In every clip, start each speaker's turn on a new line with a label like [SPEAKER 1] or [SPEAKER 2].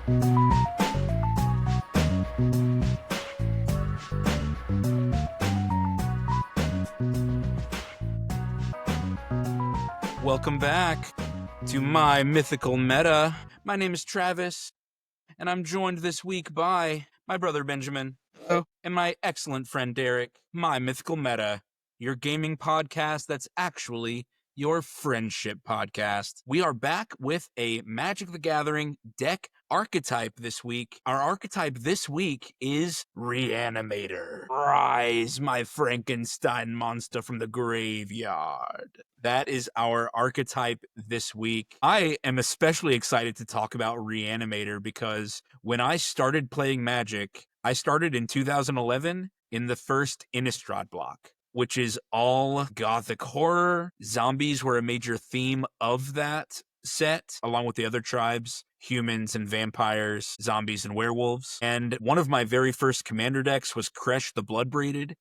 [SPEAKER 1] Welcome back to My Mythical Meta. My name is Travis, and I'm joined this week by my brother Benjamin.
[SPEAKER 2] Oh.
[SPEAKER 1] And my excellent friend Derek. My Mythical Meta, your gaming podcast that's actually your friendship podcast. We are back with a Magic the Gathering deck archetype this week. Our archetype this week is Reanimator. Rise, my Frankenstein monster from the graveyard. That is our archetype this week. I am especially excited to talk about Reanimator because when I started playing Magic, I started in 2011 in the first Innistrad block, which is all gothic horror. Zombies were a major theme of that set, along with the other tribes, humans and vampires, zombies and werewolves. And one of my very first commander decks was Kresh the Bloodbraided,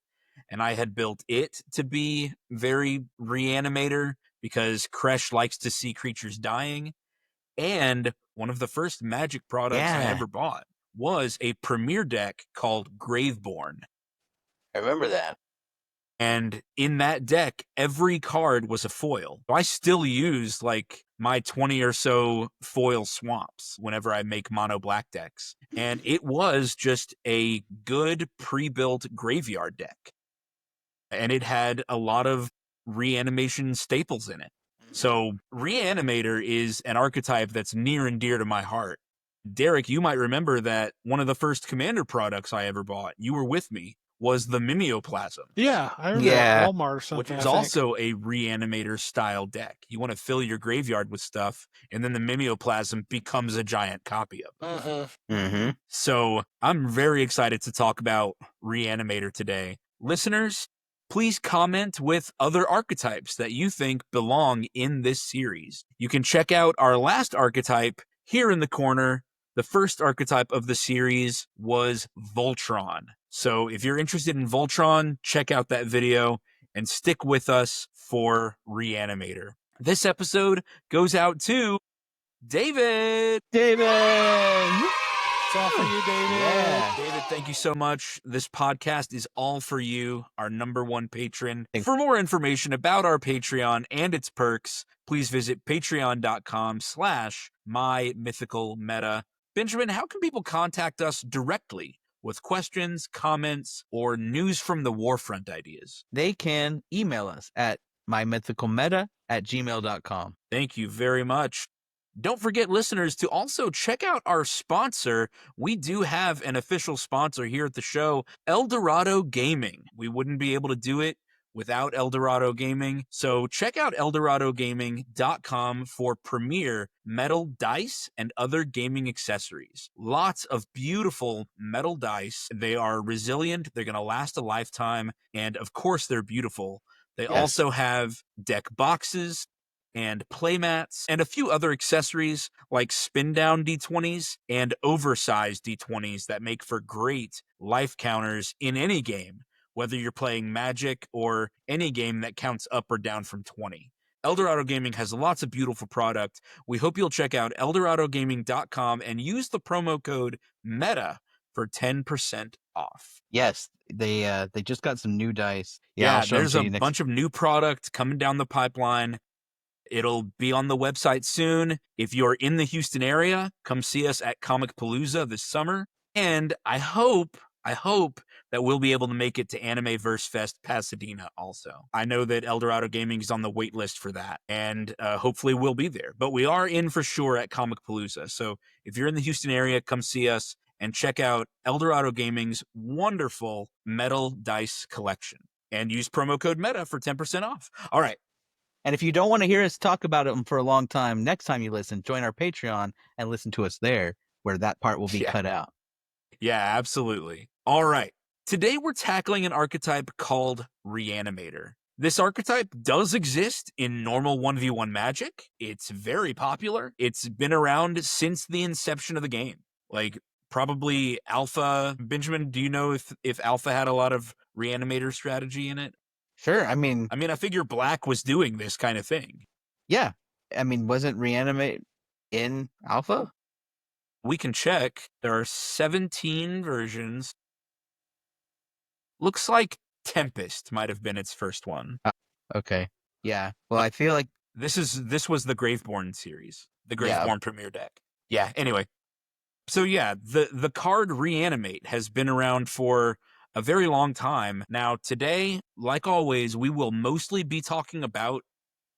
[SPEAKER 1] and I had built it to be very Reanimator because Kresh likes to see creatures dying. And one of the first Magic products I ever bought was a premier deck called Graveborn.
[SPEAKER 2] I remember that.
[SPEAKER 1] And in that deck, every card was a foil. I still use like my 20 or so foil swamps whenever I make mono black decks. And it was just a good pre-built graveyard deck. And it had a lot of reanimation staples in it. So Reanimator is an archetype that's near and dear to my heart. Derek, you might remember that one of the first commander products I ever bought, you were with me, was the Mimeoplasm.
[SPEAKER 3] Yeah, I remember Walmart or something.
[SPEAKER 1] Which is also a Reanimator style deck. You want to fill your graveyard with stuff, and then the Mimeoplasm becomes a giant copy of it. So I'm very excited to talk about Reanimator today. Listeners, please comment with other archetypes that you think belong in this series. You can check out our last archetype here in the corner. The first archetype of the series was Voltron. So if you're interested in Voltron, check out that video and stick with us for Reanimator. This episode goes out to David.
[SPEAKER 3] It's all for you, David.
[SPEAKER 2] Yeah.
[SPEAKER 1] David, thank you so much. This podcast is all for you, our #1 patron. For more information about our Patreon and its perks, please visit patreon.com/mymythicalmeta. Benjamin, how can people contact us directly with questions, comments, or news from the Warfront ideas?
[SPEAKER 4] They can email us at mymythicalmeta@gmail.com.
[SPEAKER 1] Thank you very much. Don't forget, listeners, to also check out our sponsor. We do have an official sponsor here at the show, Eldorado Gaming. We wouldn't be able to do it without Eldorado Gaming. So check out eldoradogaming.com for premier metal dice and other gaming accessories. Lots of beautiful metal dice. They are resilient. They're going to last a lifetime. And of course, they're beautiful. They also have deck boxes and playmats and a few other accessories like spin down D20s and oversized D20s that make for great life counters in any game, whether you're playing Magic or any game that counts up or down from 20. Eldorado Gaming has lots of beautiful product. We hope you'll check out eldoradogaming.com and use the promo code META for 10% off.
[SPEAKER 4] Yes, they just got some new dice.
[SPEAKER 1] Yeah, there's a bunch of new product coming down the pipeline. It'll be on the website soon. If you're in the Houston area, come see us at Comic Palooza this summer. And I hope that we'll be able to make it to Anime Verse Fest Pasadena also. I know that Eldorado Gaming is on the wait list for that, and hopefully we'll be there. But we are in for sure at Comic Palooza. So if you're in the Houston area, come see us and check out Eldorado Gaming's wonderful metal dice collection. And use promo code META for 10% off. All right.
[SPEAKER 4] And if you don't want to hear us talk about them for a long time, next time you listen, join our Patreon and listen to us there, where that part will be cut out.
[SPEAKER 1] Yeah, absolutely. All right. Today we're tackling an archetype called Reanimator. This archetype does exist in normal 1v1 Magic. It's very popular. It's been around since the inception of the game. Like probably Alpha. Benjamin, do you know if Alpha had a lot of Reanimator strategy in it?
[SPEAKER 4] Sure. I mean,
[SPEAKER 1] I figure Black was doing this kind of thing.
[SPEAKER 4] Yeah. I mean, wasn't Reanimate in Alpha?
[SPEAKER 1] We can check. There are 17 versions. Looks like Tempest might have been its first one.
[SPEAKER 4] Okay. Yeah. Well, I feel like
[SPEAKER 1] this was the Graveborn series, the Graveborn
[SPEAKER 4] Yeah.
[SPEAKER 1] Premier deck. Yeah. Anyway, so yeah, the card Reanimate has been around for a very long time. Now today, like always, we will mostly be talking about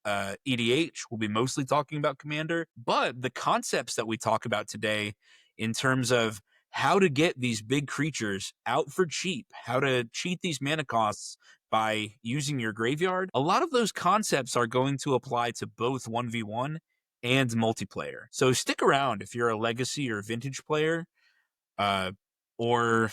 [SPEAKER 1] EDH. We'll be mostly talking about Commander, but the concepts that we talk about today in terms of how to get these big creatures out for cheap, how to cheat these mana costs by using your graveyard, a lot of those concepts are going to apply to both 1v1 and multiplayer. So stick around if you're a legacy or vintage player, or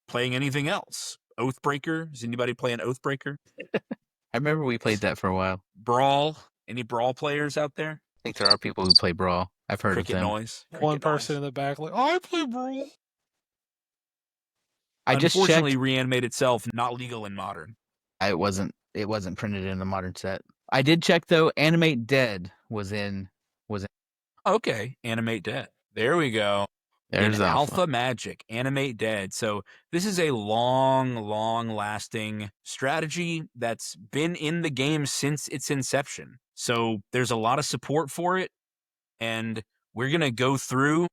[SPEAKER 1] playing anything else. Oathbreaker. Is anybody playing Oathbreaker?
[SPEAKER 4] I remember we played that for a while.
[SPEAKER 1] Brawl. Any Brawl players out there?
[SPEAKER 4] I think there are people who play Brawl. I've heard
[SPEAKER 1] Cricket
[SPEAKER 4] of them.
[SPEAKER 1] noise.
[SPEAKER 3] One person in the back like, I play Brawl.
[SPEAKER 4] I just
[SPEAKER 1] Unfortunately,
[SPEAKER 4] checked.
[SPEAKER 1] Reanimate itself not legal in Modern.
[SPEAKER 4] It wasn't printed in the Modern set. I did check though. Animate Dead was in.
[SPEAKER 1] Okay, Animate Dead. There we go.
[SPEAKER 4] There's
[SPEAKER 1] in
[SPEAKER 4] Alpha.
[SPEAKER 1] Alpha Magic, Animate Dead. So this is a long-lasting strategy that's been in the game since its inception. So there's a lot of support for it, and we're going to go through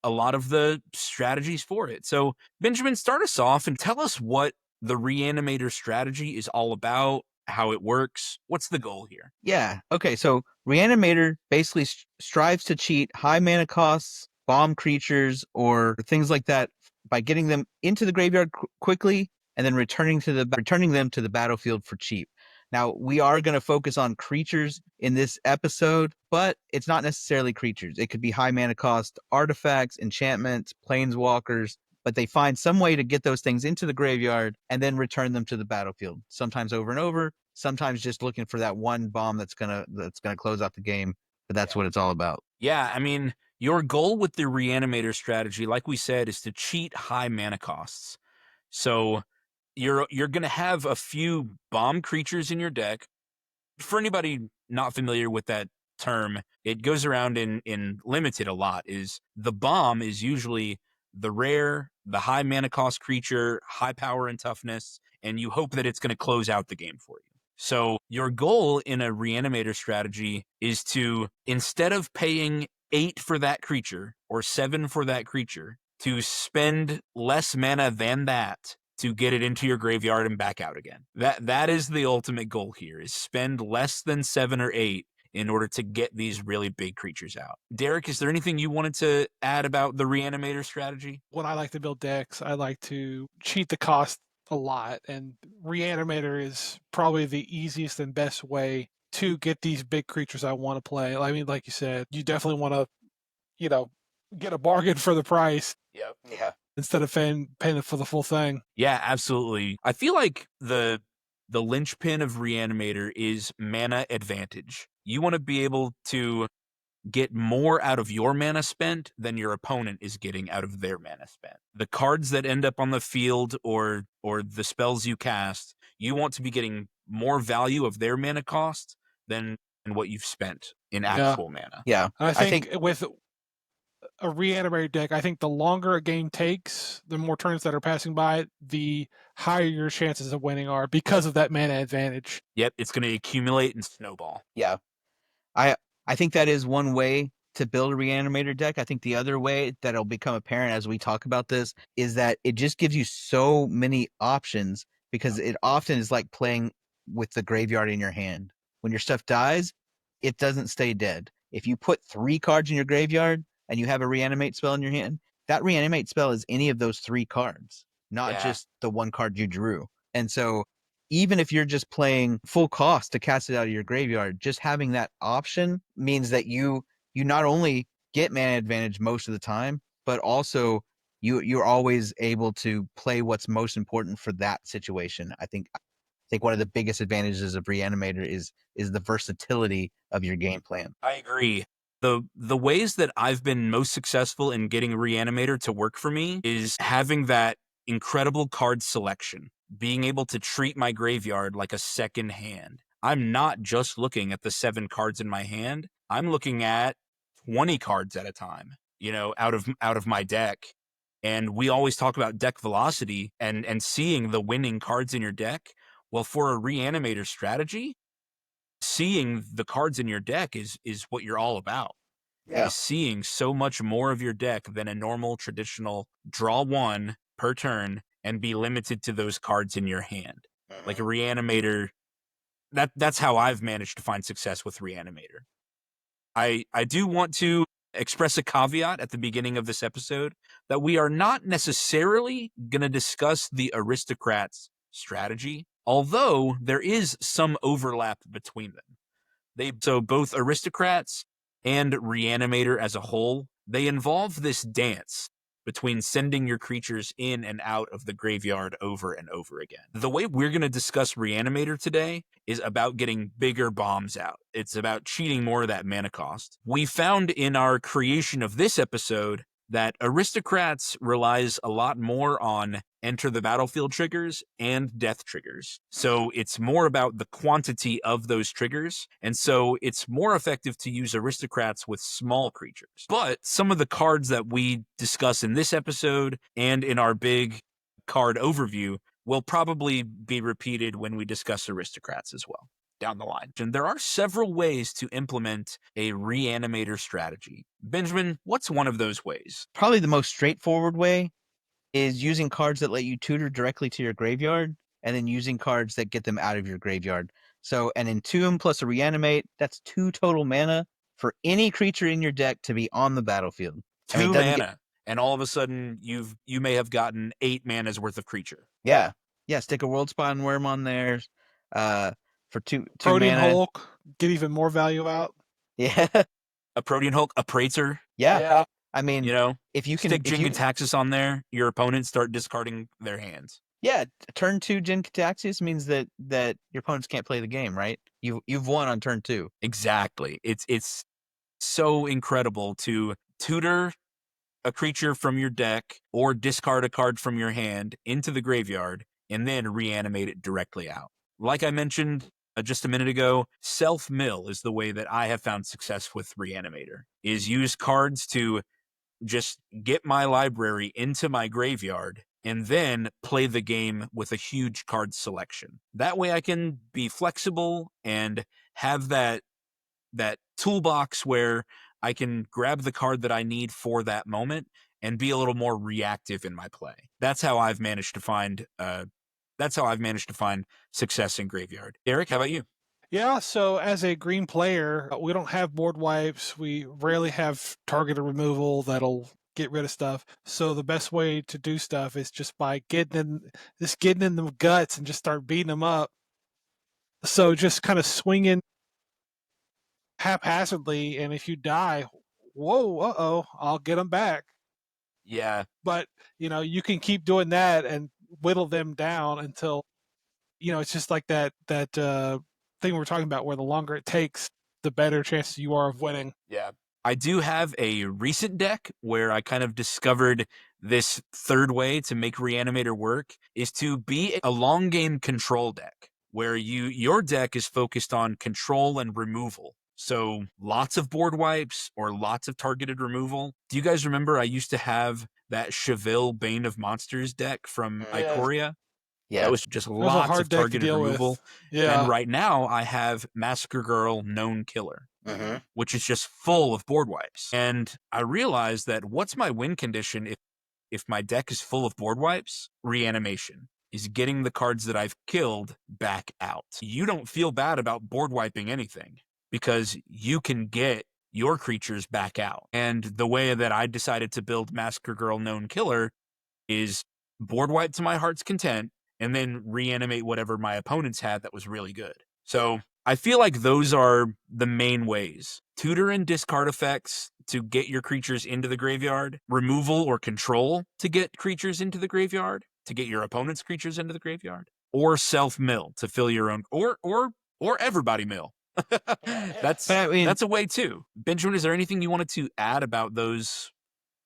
[SPEAKER 1] a lot of the strategies for it. So Benjamin, start us off and tell us what the Reanimator strategy is all about, how it works. What's the goal here?
[SPEAKER 4] Yeah. Okay. So Reanimator basically strives to cheat high mana costs, bomb creatures, or things like that by getting them into the graveyard quickly and then returning them to the battlefield for cheap. Now, we are going to focus on creatures in this episode, but it's not necessarily creatures. It could be high mana cost artifacts, enchantments, planeswalkers, but they find some way to get those things into the graveyard and then return them to the battlefield, sometimes over and over, sometimes just looking for that one bomb that's gonna close out the game. But that's what it's all about.
[SPEAKER 1] Yeah, I mean, your goal with the Reanimator strategy, like we said, is to cheat high mana costs. So you're going to have a few bomb creatures in your deck. For anybody not familiar with that term, it goes around in Limited a lot. Is the bomb is usually the rare, the high mana cost creature, high power and toughness, and you hope that it's going to close out the game for you. So your goal in a Reanimator strategy is to, instead of paying 8 for that creature or 7 for that creature, to spend less mana than that to get it into your graveyard and back out again. That is the ultimate goal here, is spend less than 7 or 8 in order to get these really big creatures out. Derek, is there anything you wanted to add about the Reanimator strategy?
[SPEAKER 3] When I like to build decks, I like to cheat the cost a lot, and Reanimator is probably the easiest and best way to get these big creatures I want to play. I mean, like you said, you definitely want to, get a bargain for the price.
[SPEAKER 2] Yep. Yeah.
[SPEAKER 3] Instead of paying for the full thing.
[SPEAKER 1] Yeah, absolutely. I feel like the linchpin of Reanimator is mana advantage. You want to be able to get more out of your mana spent than your opponent is getting out of their mana spent. The cards that end up on the field or the spells you cast, you want to be getting more value of their mana cost than what you've spent in actual mana.
[SPEAKER 4] Yeah.
[SPEAKER 3] I think with a Reanimator deck, I think the longer a game takes, the more turns that are passing by, the higher your chances of winning are because of that mana advantage.
[SPEAKER 1] Yep, it's going to accumulate and snowball.
[SPEAKER 4] Yeah. I think that is one way to build a Reanimator deck. I think the other way that'll become apparent as we talk about this is that it just gives you so many options, because it often is like playing with the graveyard in your hand. When your stuff dies, it doesn't stay dead. If you put 3 cards in your graveyard and you have a Reanimate spell in your hand, that Reanimate spell is any of those 3 cards, not just the one card you drew. And so even if you're just playing full cost to cast it out of your graveyard, just having that option means that you not only get mana advantage most of the time, but also you're always able to play what's most important for that situation. I think one of the biggest advantages of Reanimator is the versatility of your game plan.
[SPEAKER 1] I agree. The ways that I've been most successful in getting Reanimator to work for me is having that incredible card selection, being able to treat my graveyard like a second hand. I'm not just looking at the 7 cards in my hand. I'm looking at 20 cards at a time. out of my deck. And we always talk about deck velocity and seeing the winning cards in your deck. Well, for a Reanimator strategy, seeing the cards in your deck is what you're all about.
[SPEAKER 2] Yeah.
[SPEAKER 1] Is seeing so much more of your deck than a normal traditional draw one per turn and be limited to those cards in your hand. Like a Reanimator, that's how I've managed to find success with Reanimator. I do want to express a caveat at the beginning of this episode that we are not necessarily going to discuss the Aristocrats strategy, although there is some overlap between them. So both Aristocrats and Reanimator as a whole, they involve this dance between sending your creatures in and out of the graveyard over and over again. The way we're going to discuss Reanimator today is about getting bigger bombs out. It's about cheating more of that mana cost. We found in our creation of this episode that Aristocrats relies a lot more on enter the battlefield triggers and death triggers. So it's more about the quantity of those triggers. And so it's more effective to use Aristocrats with small creatures. But some of the cards that we discuss in this episode and in our big card overview will probably be repeated when we discuss Aristocrats as well down the line. And there are several ways to implement a Reanimator strategy. Benjamin, what's one of those ways?
[SPEAKER 4] Probably the most straightforward way is using cards that let you tutor directly to your graveyard, and then using cards that get them out of your graveyard. So an Entomb plus a Reanimate, that's 2 total mana for any creature in your deck to be on the battlefield.
[SPEAKER 1] 2 mana, and all of a sudden you may have gotten 8 mana's worth of creature.
[SPEAKER 4] Yeah. Stick a World Spawn Worm on there for 2
[SPEAKER 3] Protean
[SPEAKER 4] mana.
[SPEAKER 3] Hulk, get even more value out.
[SPEAKER 4] Yeah.
[SPEAKER 1] A Protean Hulk, a Praetor.
[SPEAKER 4] Yeah. I mean,
[SPEAKER 1] if you can stick Jin-Gitaxias on there, your opponents start discarding their hands.
[SPEAKER 4] Yeah, turn 2 Jin-Gitaxias means that your opponents can't play the game, right? You've won on turn 2.
[SPEAKER 1] Exactly. It's so incredible to tutor a creature from your deck or discard a card from your hand into the graveyard and then reanimate it directly out. Like I mentioned just a minute ago, self-mill is the way that I have found success with Reanimator, is use cards to just get my library into my graveyard and then play the game with a huge card selection. That way I can be flexible and have that toolbox where I can grab the card that I need for that moment and be a little more reactive in my play. That's how I've managed to find success in graveyard. Eric, how about you?
[SPEAKER 3] Yeah, so as a green player, we don't have board wipes. We rarely have targeted removal that'll get rid of stuff. So the best way to do stuff is just by getting in the guts and just start beating them up. So just kind of swinging haphazardly, and if you die, whoa, I'll get them back.
[SPEAKER 1] Yeah.
[SPEAKER 3] But, you can keep doing that and whittle them down until, it's just like that thing we were talking about where the longer it takes, the better chances you are of winning.
[SPEAKER 1] Yeah. I do have a recent deck where I kind of discovered this third way to make Reanimator work is to be a long game control deck where your deck is focused on control and removal. So lots of board wipes or lots of targeted removal. Do you guys remember I used to have that Cheville Bane of Monsters deck from Ikoria?
[SPEAKER 4] Yeah.
[SPEAKER 1] That was just lots of targeted removal.
[SPEAKER 3] Yeah.
[SPEAKER 1] And right now I have Massacre Girl Known Killer, which is just full of board wipes. And I realized that what's my win condition if my deck is full of board wipes? Reanimation is getting the cards that I've killed back out. You don't feel bad about board wiping anything because you can get your creatures back out. And the way that I decided to build Massacre Girl Known Killer is board wipe to my heart's content and then reanimate whatever my opponents had that was really good. So I feel like those are the main ways. Tutor and discard effects to get your creatures into the graveyard, removal or control to get creatures into the graveyard, to get your opponent's creatures into the graveyard, or self-mill to fill your own, or everybody mill. That's a way too. Benjamin, is there anything you wanted to add about those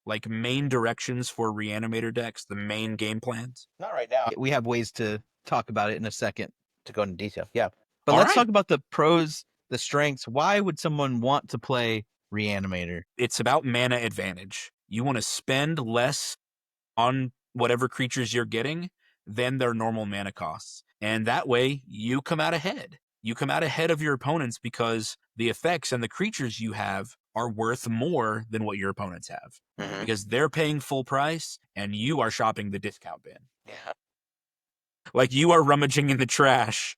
[SPEAKER 1] like main directions for Reanimator decks, the main game plans?
[SPEAKER 4] Not right now. We have ways to talk about it in a second to go into detail. Yeah. But
[SPEAKER 1] All
[SPEAKER 4] let's
[SPEAKER 1] right.
[SPEAKER 4] talk about the pros, the strengths. Why would someone want to play Reanimator.
[SPEAKER 1] It's about mana advantage. You want to spend less on whatever creatures you're getting than their normal mana costs. And that way, you come out ahead. You come out ahead of your opponents because the effects and the creatures you have are worth more than what your opponents have.
[SPEAKER 2] Mhm.
[SPEAKER 1] Because they're paying full price and you are shopping the discount bin.
[SPEAKER 2] Yeah.
[SPEAKER 1] Like you are rummaging in the trash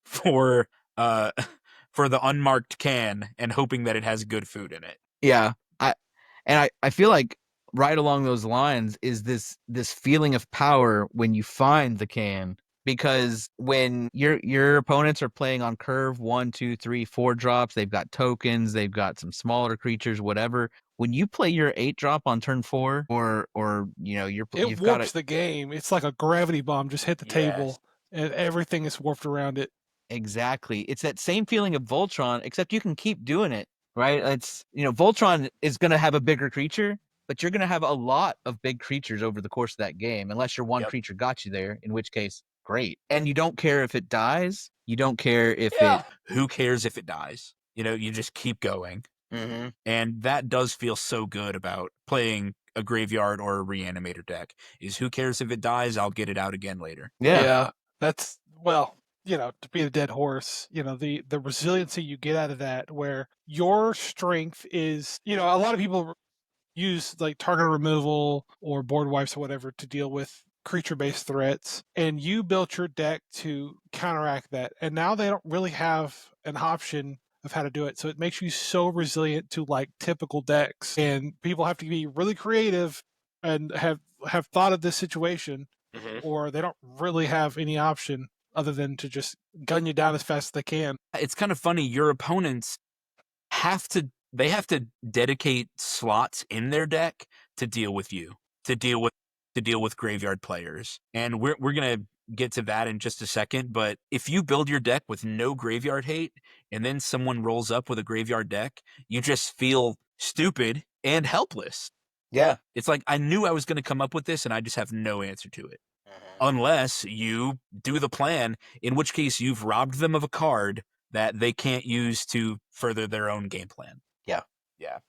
[SPEAKER 1] for for the unmarked can and hoping that it has good food in it.
[SPEAKER 4] Yeah. I feel like right along those lines is this feeling of power when you find the can, because when your opponents are playing on curve 1, 2, 3, 4 drops, they've got tokens, they've got some smaller creatures, whatever. When you play your 8 drop on turn 4, or
[SPEAKER 3] It
[SPEAKER 4] you've got
[SPEAKER 3] warps the game. It's like a gravity bomb just hit the
[SPEAKER 2] Yes.
[SPEAKER 3] table, and everything is warped around it.
[SPEAKER 4] Exactly. It's that same feeling of Voltron, except you can keep doing it, right? It's, Voltron is going to have a bigger creature, but you're going to have a lot of big creatures over the course of that game, unless your one
[SPEAKER 2] Yep.
[SPEAKER 4] creature got you there, in which case, great. And you don't care if it dies. You don't care if
[SPEAKER 2] Yeah.
[SPEAKER 1] Who cares if it dies? You just keep going.
[SPEAKER 2] Mm-hmm.
[SPEAKER 1] And that does feel so good about playing a graveyard or a reanimator deck, is who cares if it dies, I'll get it out again later.
[SPEAKER 4] Yeah.
[SPEAKER 3] That's, well, to be a dead horse, the resiliency you get out of that, where your strength is, a lot of people use like target removal or board wipes or whatever to deal with creature-based threats, and you built your deck to counteract that, and now they don't really have an option of how to do it, so it makes you so resilient to like typical decks, and people have to be really creative and have thought of this situation,
[SPEAKER 2] Mm-hmm.
[SPEAKER 3] or they don't really have any option other than to just gun you down as fast as they can.
[SPEAKER 1] It's kind of funny, your opponents have to dedicate slots in their deck to deal with you, to deal with graveyard players. And we're going to get to that in just a second, but if you build your deck with no graveyard hate and then someone rolls up with a graveyard deck, you just feel stupid and helpless.
[SPEAKER 2] Yeah.
[SPEAKER 1] It's like, I knew I was going to come up with this and I just have no answer to it.
[SPEAKER 2] Mm-hmm.
[SPEAKER 1] Unless you do the plan, in which case you've robbed them of a card that they can't use to further their own game plan.
[SPEAKER 2] Yeah.
[SPEAKER 1] Yeah.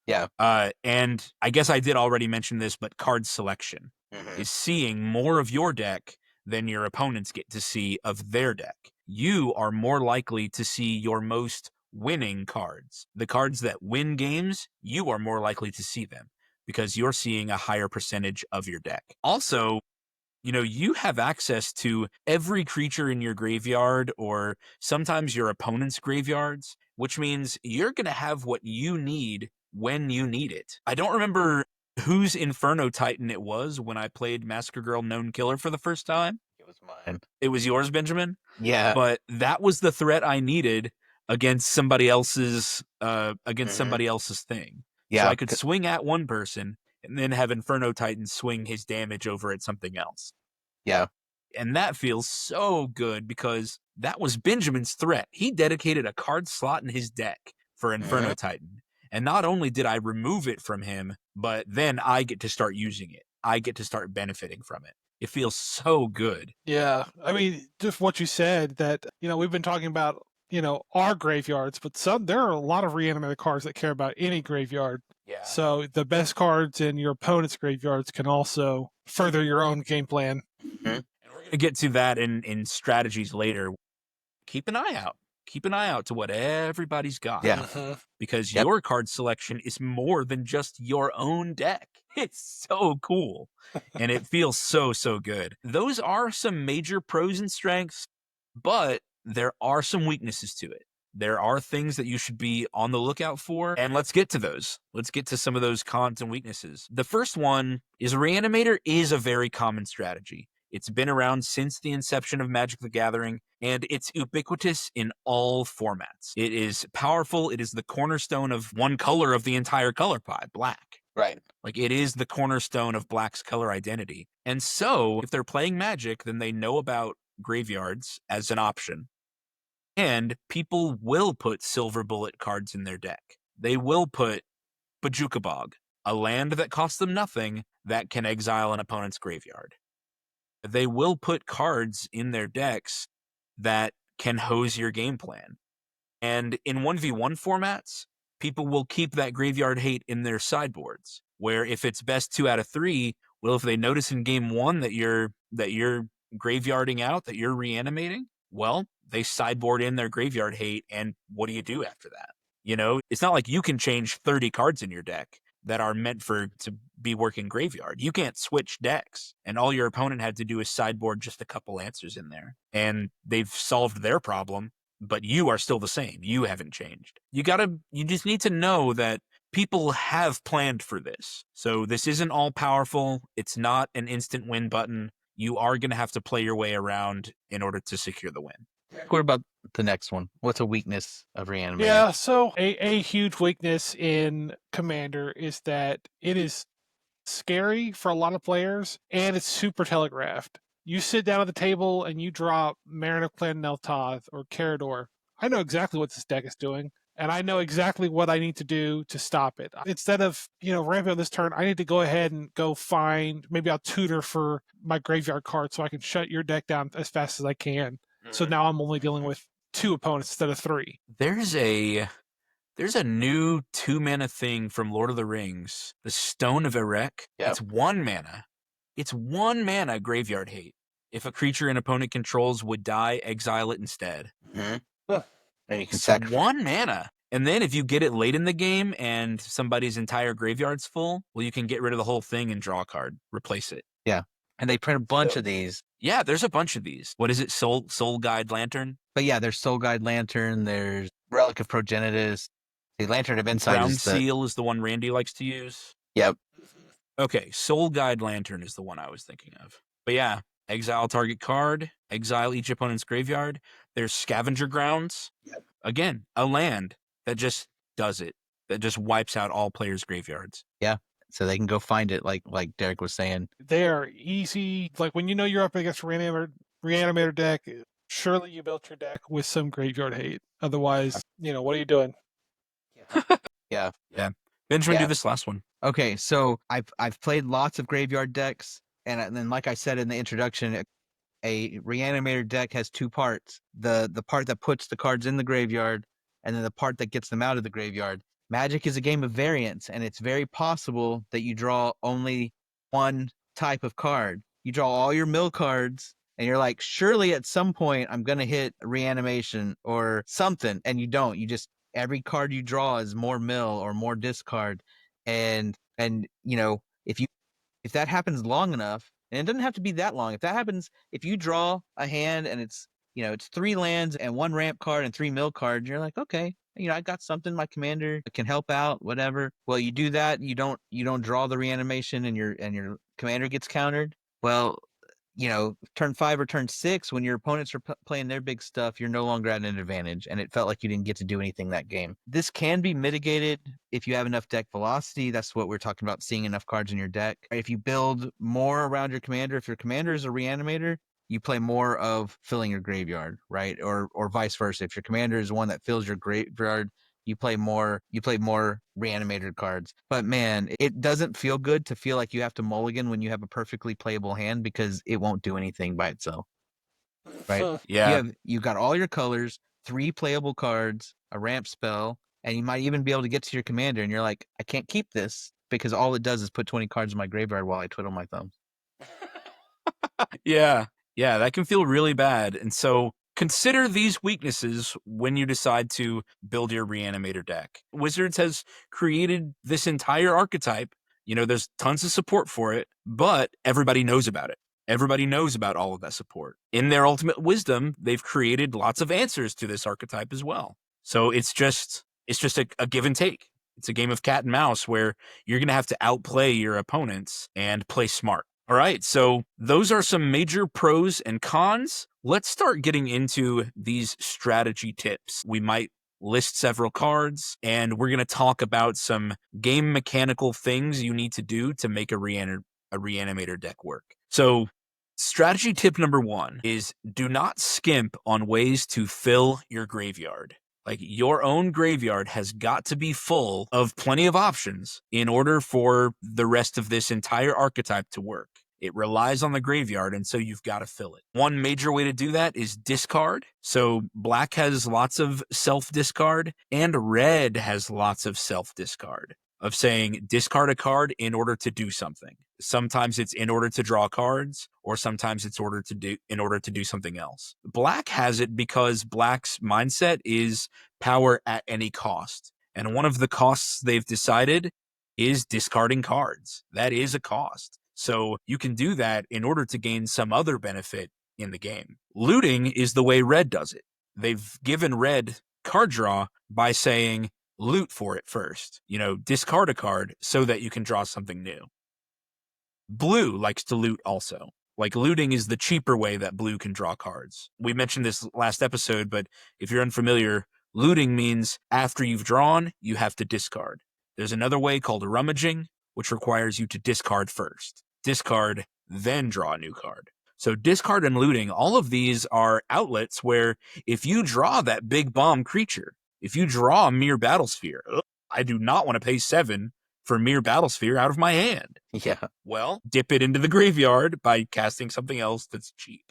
[SPEAKER 2] Yeah.
[SPEAKER 1] And I guess I did already mention this, but card selection
[SPEAKER 2] Mm-hmm.
[SPEAKER 1] is seeing more of your deck than your opponents get to see of their deck. You are more likely to see your most winning cards. The cards that win games, you are more likely to see them because you're seeing a higher percentage of your deck. Also, you have access to every creature in your graveyard or sometimes your opponent's graveyards, which means you're going to have what you need when you need it. I don't remember whose Inferno Titan it was when I played Massacre Girl Known Killer for the first time.
[SPEAKER 2] It was mine.
[SPEAKER 1] It was yours, Benjamin.
[SPEAKER 2] Yeah.
[SPEAKER 1] But that was the threat I needed against somebody else's somebody else's thing.
[SPEAKER 2] Yeah.
[SPEAKER 1] So I could swing at one person and then have Inferno Titan swing his damage over at something else.
[SPEAKER 2] Yeah.
[SPEAKER 1] And that feels so good because that was Benjamin's threat. He dedicated a card slot in his deck for Inferno
[SPEAKER 2] Mhm.
[SPEAKER 1] Titan. And not only did I remove it from him, but then I get to start using it. I get to start benefiting from it. It feels so good.
[SPEAKER 3] Yeah, I mean, just what you said, that we've been talking about our graveyards, but there are a lot of reanimated cards that care about any graveyard.
[SPEAKER 2] Yeah.
[SPEAKER 3] So the best cards in your opponent's graveyards can also further your own game plan.
[SPEAKER 2] Mm-hmm.
[SPEAKER 1] And we're going to get to that in strategies later. Keep an eye out. Keep an eye out to what everybody's got.
[SPEAKER 2] Yeah.
[SPEAKER 3] Mhm.
[SPEAKER 1] Because
[SPEAKER 2] Yep.
[SPEAKER 1] your card selection is more than just your own deck. It's so cool. And it feels so, so good. Those are some major pros and strengths, but there are some weaknesses to it. There are things that you should be on the lookout for, and let's get to those. Let's get to some of those cons and weaknesses. The first one is Reanimator is a very common strategy. It's been around since the inception of Magic the Gathering, and it's ubiquitous in all formats. It is powerful. It is the cornerstone of one color of the entire color pie, black.
[SPEAKER 2] Right.
[SPEAKER 1] Like, it is the cornerstone of Black's color identity. And so, if they're playing Magic, then they know about graveyards as an option. And people will put silver bullet cards in their deck. They will put Bojuka Bog, a land that costs them nothing that can exile an opponent's graveyard. They will put cards in their decks that can hose your game plan. And in 1v1 formats, people will keep that graveyard hate in their sideboards, where if it's best 2 out of 3, well, if they notice in game 1 that you're graveyarding out, that you're reanimating, well, they sideboard in their graveyard hate, and what do you do after that? You know, it's not like you can change 30 cards in your deck that are meant to be working graveyard. You can't switch decks, and all your opponent had to do is sideboard just a couple answers in there, and they've solved their problem, but you are still the same. You haven't changed. You just need to know that people have planned for this. So this isn't all powerful. It's not an instant win button. You are going to have to play your way around in order to secure the win.
[SPEAKER 4] What about the next one? What's a weakness of Reanimating?
[SPEAKER 3] Yeah, so a huge weakness in Commander is that it is scary for a lot of players, and it's super telegraphed. You sit down at the table and you drop Marin of Clan Neltoth or Carador. I know exactly what this deck is doing, and I know exactly what I need to do to stop it. Instead of, ramping on this turn, I need to go ahead and go find, maybe I'll tutor for my graveyard card so I can shut your deck down as fast as I can. So now I'm only dealing with 2 opponents instead of 3.
[SPEAKER 1] There's a new 2-mana thing from Lord of the Rings, the Stone of Erech.
[SPEAKER 2] Yep.
[SPEAKER 1] It's 1 mana. It's 1 mana graveyard hate. If a creature an opponent controls would die, exile it instead.
[SPEAKER 2] Mm-hmm. And you can
[SPEAKER 1] It's
[SPEAKER 2] sacrifice
[SPEAKER 1] 1 mana. And then if you get it late in the game and somebody's entire graveyard's full, well, you can get rid of the whole thing and draw a card, replace it.
[SPEAKER 4] Yeah. And they print a bunch of these.
[SPEAKER 1] Yeah, there's a bunch of these. What is it? Soul Guide Lantern?
[SPEAKER 4] But yeah, there's Soul Guide Lantern, there's Relic of Progenitus. The Lantern of Insight
[SPEAKER 1] Ground
[SPEAKER 4] is
[SPEAKER 1] Seal is the one Randy likes to use.
[SPEAKER 2] Yep.
[SPEAKER 1] Okay, Soul Guide Lantern is the one I was thinking of. But yeah, exile target card, exile each opponent's graveyard. There's Scavenger Grounds.
[SPEAKER 2] Yep.
[SPEAKER 1] Again, a land that just does it. That just wipes out all players' graveyards.
[SPEAKER 4] Yeah. So they can go find it, like Derek was saying.
[SPEAKER 3] They are easy. Like when you're up against a Reanimator deck, surely you built your deck with some graveyard hate. Otherwise, what are you doing?
[SPEAKER 4] Yeah.
[SPEAKER 1] Benjamin,
[SPEAKER 2] Yeah.
[SPEAKER 1] do this last one.
[SPEAKER 4] Okay, so I've played lots of graveyard decks, and then like I said in the introduction, a Reanimator deck has 2 parts: the part that puts the cards in the graveyard, and then the part that gets them out of the graveyard. Magic is a game of variance, and it's very possible that you draw only one type of card. You draw all your mill cards, and you're like, surely at some point I'm gonna hit Reanimation or something, and you don't. You just, every card you draw is more mill or more discard, and if that happens long enough, and it doesn't have to be that long. If that happens, if you draw a hand and it's 3 lands and 1 ramp card and 3 mill cards, you're like, okay, I got something. My commander can help out, whatever. Well, you do that, you don't draw the reanimation, and your commander gets countered. Well, turn 5 or turn 6, when your opponents are playing their big stuff, you're no longer at an advantage, and it felt like you didn't get to do anything that game. This can be mitigated if you have enough deck velocity. That's what we're talking about, seeing enough cards in your deck. If you build more around your commander, if your commander is a reanimator, you play more of filling your graveyard, right? Or vice versa. If your commander is one that fills your graveyard, you play more reanimated cards. But man, it doesn't feel good to feel like you have to mulligan when you have a perfectly playable hand, because it won't do anything by itself. Right?
[SPEAKER 1] Yeah.
[SPEAKER 4] You got all your colors, 3 playable cards, a ramp spell, and you might even be able to get to your commander, and you're like, I can't keep this because all it does is put 20 cards in my graveyard while I twiddle my thumbs.
[SPEAKER 1] Yeah, that can feel really bad. And so consider these weaknesses when you decide to build your Reanimator deck. Wizards has created this entire archetype. There's tons of support for it, but everybody knows about it. Everybody knows about all of that support. In their ultimate wisdom, they've created lots of answers to this archetype as well. So it's just a give and take. It's a game of cat and mouse where you're going to have to outplay your opponents and play smart. All right, so those are some major pros and cons. Let's start getting into these strategy tips. We might list several cards, and we're going to talk about some game mechanical things you need to do to make a Reanimator deck work. So strategy tip number 1 is do not skimp on ways to fill your graveyard. Like, your own graveyard has got to be full of plenty of options in order for the rest of this entire archetype to work. It relies on the graveyard, and so you've got to fill it. One major way to do that is discard. So black has lots of self-discard, and red has lots of self-discard, of saying discard a card in order to do something. Sometimes it's in order to draw cards, or sometimes it's in order to do something else. Black has it because black's mindset is power at any cost. And one of the costs they've decided is discarding cards. That is a cost. So you can do that in order to gain some other benefit in the game. Looting is the way red does it. They've given red card draw by saying loot for it first. Discard a card so that you can draw something new. Blue likes to loot also. Like, looting is the cheaper way that blue can draw cards. We mentioned this last episode, but if you're unfamiliar, looting means after you've drawn, you have to discard. There's another way called rummaging, which requires you to discard first. Discard, then draw a new card. So discard and looting, all of these are outlets where if you draw that big bomb creature, if you draw a Mere Battlesphere, I do not want to pay 7 for Mere Battlesphere out of my hand.
[SPEAKER 2] Yeah.
[SPEAKER 1] Well, dip it into the graveyard by casting something else that's cheap.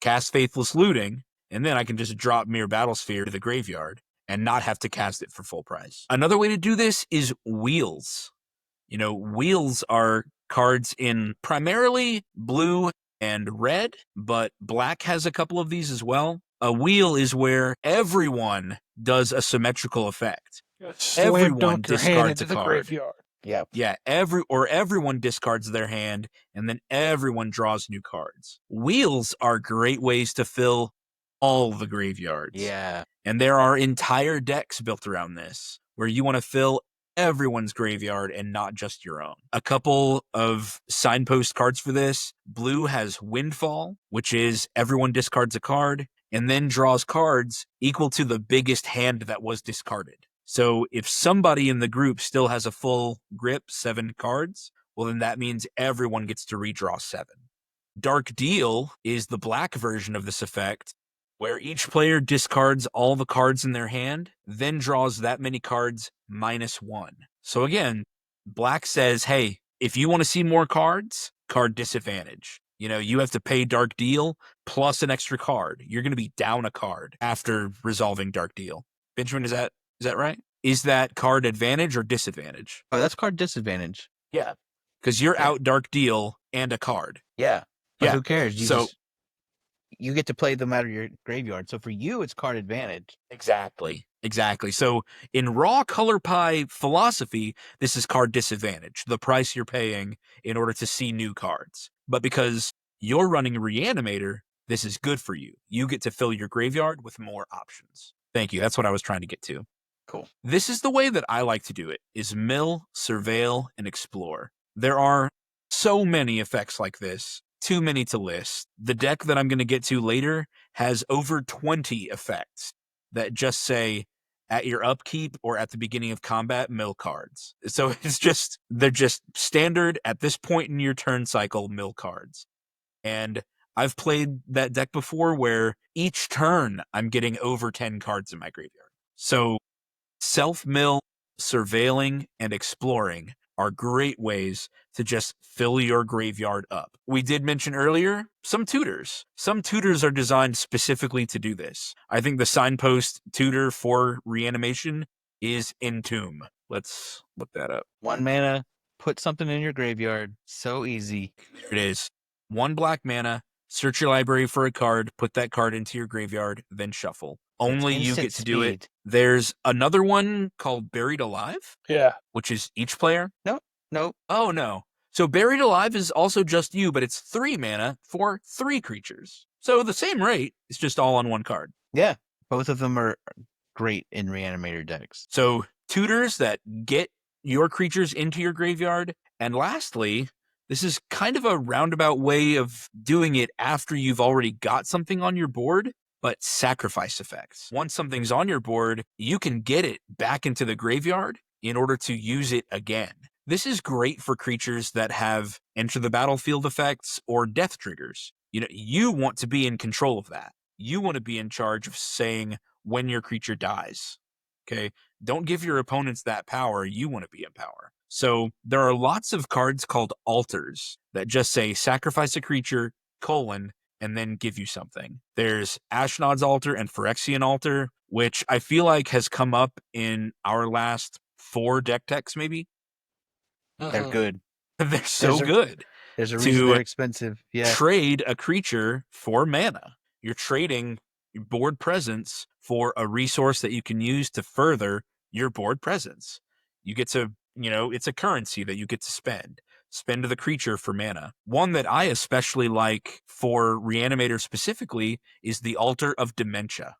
[SPEAKER 1] Cast Faithless Looting, and then I can just drop Mere Battlesphere to the graveyard and not have to cast it for full price. Another way to do this is wheels. Wheels are cards in primarily blue and red, but black has a couple of these as well. A wheel is where everyone does a symmetrical effect. Everyone discards a card.
[SPEAKER 3] Graveyard.
[SPEAKER 2] Yep.
[SPEAKER 1] Yeah, everyone discards their hand, and then everyone draws new cards. Wheels are great ways to fill all the graveyards.
[SPEAKER 2] Yeah.
[SPEAKER 1] And there are entire decks built around this, where you want to fill everyone's graveyard and not just your own. A couple of signpost cards for this. Blue has Windfall, which is everyone discards a card and then draws cards equal to the biggest hand that was discarded. So if somebody in the group still has a full grip, 7 cards, well, then that means everyone gets to redraw 7. Dark Deal is the black version of this effect, where each player discards all the cards in their hand, then draws that many cards -1. So again, black says, hey, if you want to see more cards, card disadvantage. You have to pay Dark Deal plus an extra card. You're going to be down a card after resolving Dark Deal. Benjamin, is that right? Is that card advantage or disadvantage?
[SPEAKER 4] Oh, that's card disadvantage.
[SPEAKER 2] Yeah.
[SPEAKER 1] Because you're out Dark Deal and a card.
[SPEAKER 2] Yeah.
[SPEAKER 4] But
[SPEAKER 1] Yeah.
[SPEAKER 4] who cares?
[SPEAKER 1] So
[SPEAKER 4] You get to play them out of your graveyard. So for you, it's card advantage.
[SPEAKER 1] Exactly. So in raw color pie philosophy, this is card disadvantage, the price you're paying in order to see new cards. But because you're running Reanimator, this is good for you. You get to fill your graveyard with more options. Thank you. That's what I was trying to get to.
[SPEAKER 2] Cool.
[SPEAKER 1] This is the way that I like to do it, is mill, surveil, and explore. There are so many effects like this. Too many to list. The deck that I'm going to get to later has over 20 effects that just say at your upkeep or at the beginning of combat, mill cards. So they're just standard at this point in your turn cycle, mill cards. And I've played that deck before where each turn I'm getting over 10 cards in my graveyard. So self-mill, surveilling, and exploring are great ways to just fill your graveyard up. We did mention earlier some tutors. Some tutors are designed specifically to do this. I think the signpost tutor for Reanimation is Entomb. Let's look that up.
[SPEAKER 4] 1 mana, put something in your graveyard. So easy.
[SPEAKER 1] There it is. 1 black mana, search your library for a card, put that card into your graveyard, then shuffle. Only you
[SPEAKER 4] instant
[SPEAKER 1] get to do it.
[SPEAKER 4] speed.
[SPEAKER 1] There's another one called Buried Alive,
[SPEAKER 3] Yeah.
[SPEAKER 1] which is each player.
[SPEAKER 4] Nope.
[SPEAKER 1] Oh, no. So Buried Alive is also just you, but it's 3 mana for 3 creatures. So the same rate, it's just all on 1 card.
[SPEAKER 4] Yeah. Both of them are great in Reanimator decks.
[SPEAKER 1] So tutors that get your creatures into your graveyard. And lastly, this is kind of a roundabout way of doing it after you've already got something on your board, but sacrifice effects. Once something's on your board, you can get it back into the graveyard in order to use it again. This is great for creatures that have enter the battlefield effects or death triggers. You want to be in control of that. You want to be in charge of saying when your creature dies. Okay? Don't give your opponents that power. You want to be in power. So there are lots of cards called altars that just say sacrifice a creature, and then give you something. There's Ashnod's Altar and Phyrexian Altar, which I feel like has come up in our last 4 deck techs, maybe.
[SPEAKER 2] They're good.
[SPEAKER 1] They're so
[SPEAKER 2] There's a-
[SPEAKER 1] good.
[SPEAKER 2] There's a reason
[SPEAKER 1] To
[SPEAKER 2] they're expensive. Yeah.
[SPEAKER 1] trade a creature for mana. You're trading your board presence for a resource that you can use to further your board presence. You get to, it's a currency that you get to spend. Spend the creature for mana. One that I especially like for Reanimator specifically is the Altar of Dementia.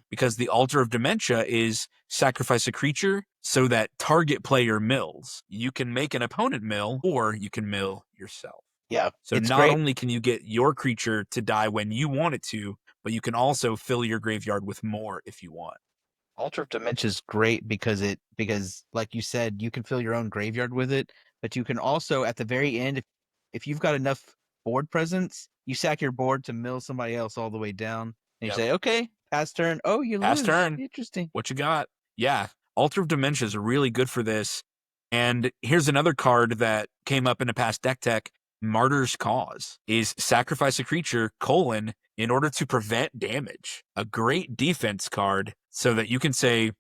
[SPEAKER 1] Because the Altar of Dementia is sacrifice a creature so that target player mills. You can make an opponent mill, or you can mill yourself.
[SPEAKER 2] Yeah.
[SPEAKER 1] So
[SPEAKER 2] it's
[SPEAKER 1] not
[SPEAKER 2] great.
[SPEAKER 1] only can you get your creature to die when you want it to, but you can also fill your graveyard with more if you want.
[SPEAKER 2] Altar of Dementia is great because like you said, you can fill your own graveyard with it, but you can also at the very end, if you've got enough board presence, you sack your board to mill somebody else all the way down. And you say, okay, pass turn. Oh, you
[SPEAKER 1] Pass
[SPEAKER 2] lose.
[SPEAKER 1] turn.
[SPEAKER 2] Interesting.
[SPEAKER 1] What you got? Yeah. Altar of Dementia is really good for this. And here's another card that came up in a past deck tech. Martyr's Cause is sacrifice a creature, in order to prevent damage. A great defense card so that you can say,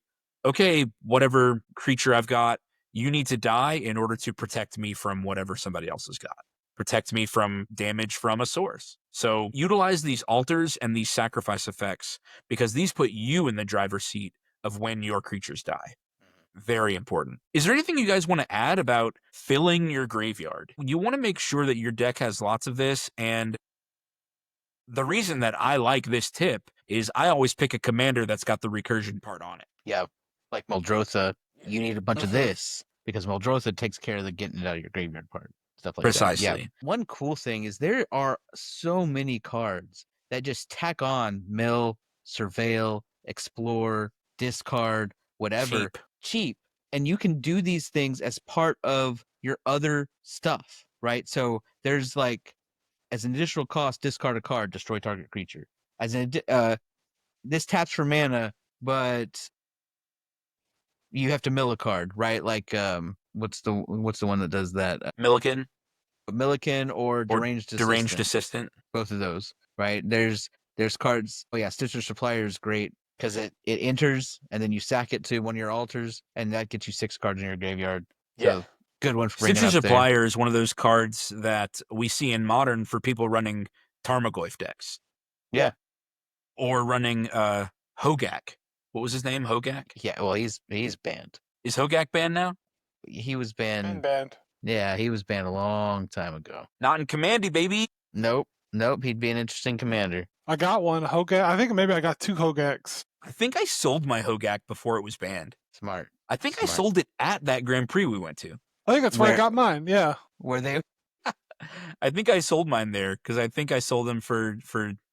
[SPEAKER 1] okay, whatever creature I've got, you need to die in order to protect me from whatever somebody else has got. Protect me from damage from a source. So utilize these altars and these sacrifice effects because these put you in the driver's seat of when your creatures die. Very important. Is there anything you guys want to add about filling your graveyard? You want to make sure that your deck has lots of this, and the reason that I like this tip is I always pick a commander that's got the recursion part on it.
[SPEAKER 2] Yeah. Like Muldrotha, you need a bunch of this because Muldrotha takes care of the getting it out of your graveyard part. Stuff like
[SPEAKER 1] Precisely.
[SPEAKER 2] that. Yeah. One cool thing is there are so many cards that just tack on mill, surveil, explore, discard, whatever. Cheap. And you can do these things as part of your other stuff, right? So there's like, as an additional cost, discard a card, destroy target creature. As an this taps for mana, but you have to mill a card, right? Like what's the one that does that?
[SPEAKER 1] Milliken
[SPEAKER 2] or deranged
[SPEAKER 1] assistant.
[SPEAKER 2] Both of those, right? There's cards. Oh yeah, Stitcher Supplier is great because it enters and then you sack it to one of your altars and that gets you 6 cards in your graveyard. So good one for bringing
[SPEAKER 1] Stitcher
[SPEAKER 2] up there.
[SPEAKER 1] Supplier is one of those cards that we see in Modern for people running Tarmogoyf decks.
[SPEAKER 2] Yeah.
[SPEAKER 1] Or running Hogak. What was his name? Hogak?
[SPEAKER 2] Yeah, well he's banned.
[SPEAKER 1] Is Hogak banned now?
[SPEAKER 2] He was banned.
[SPEAKER 3] Banned.
[SPEAKER 2] Yeah, he was banned a long time ago.
[SPEAKER 1] Not in Commandy, baby.
[SPEAKER 2] Nope. He'd be an interesting commander.
[SPEAKER 3] I got one Hogak. I think maybe I got 2 Hogaks.
[SPEAKER 1] I think I sold my Hogak before it was banned.
[SPEAKER 2] Smart.
[SPEAKER 1] I think I sold it at that Grand Prix we went to.
[SPEAKER 3] I think that's where I got mine. Yeah.
[SPEAKER 2] Were they?
[SPEAKER 1] I think I sold mine there because I think I sold them for $20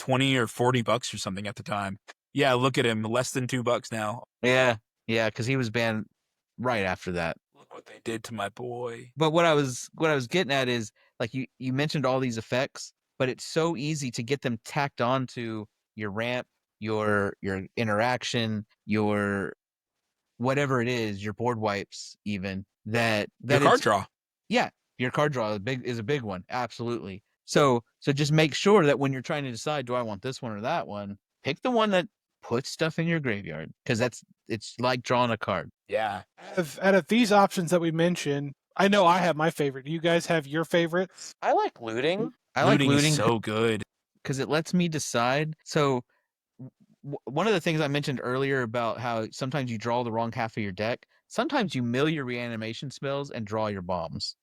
[SPEAKER 1] or $40 or something at the time. Yeah, look at him, less than $2 now.
[SPEAKER 2] Yeah, because he was banned right after that.
[SPEAKER 1] Look what they did to my boy.
[SPEAKER 2] But what I was getting at is like you mentioned all these effects, but it's so easy to get them tacked onto your ramp, your interaction, your whatever it is, your board wipes, even that
[SPEAKER 1] Your card draw.
[SPEAKER 2] Yeah, your card draw is a big one, absolutely. So just make sure that when you're trying to decide, do I want this one or that one, pick the one that puts stuff in your graveyard because it's like drawing a card.
[SPEAKER 1] Yeah.
[SPEAKER 3] Out of these options that we mentioned, I know I have my favorite. Do you guys have your favorites?
[SPEAKER 2] I like looting.
[SPEAKER 1] Looting is so good
[SPEAKER 2] because it lets me decide. So one of the things I mentioned earlier about how sometimes you draw the wrong half of your deck. Sometimes you mill your reanimation spells and draw your bombs.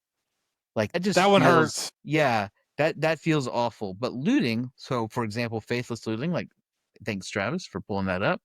[SPEAKER 2] Like that
[SPEAKER 3] one hurts.
[SPEAKER 2] Yeah, that feels awful. But looting, so for example, faithless looting, like thanks Travis for pulling that up.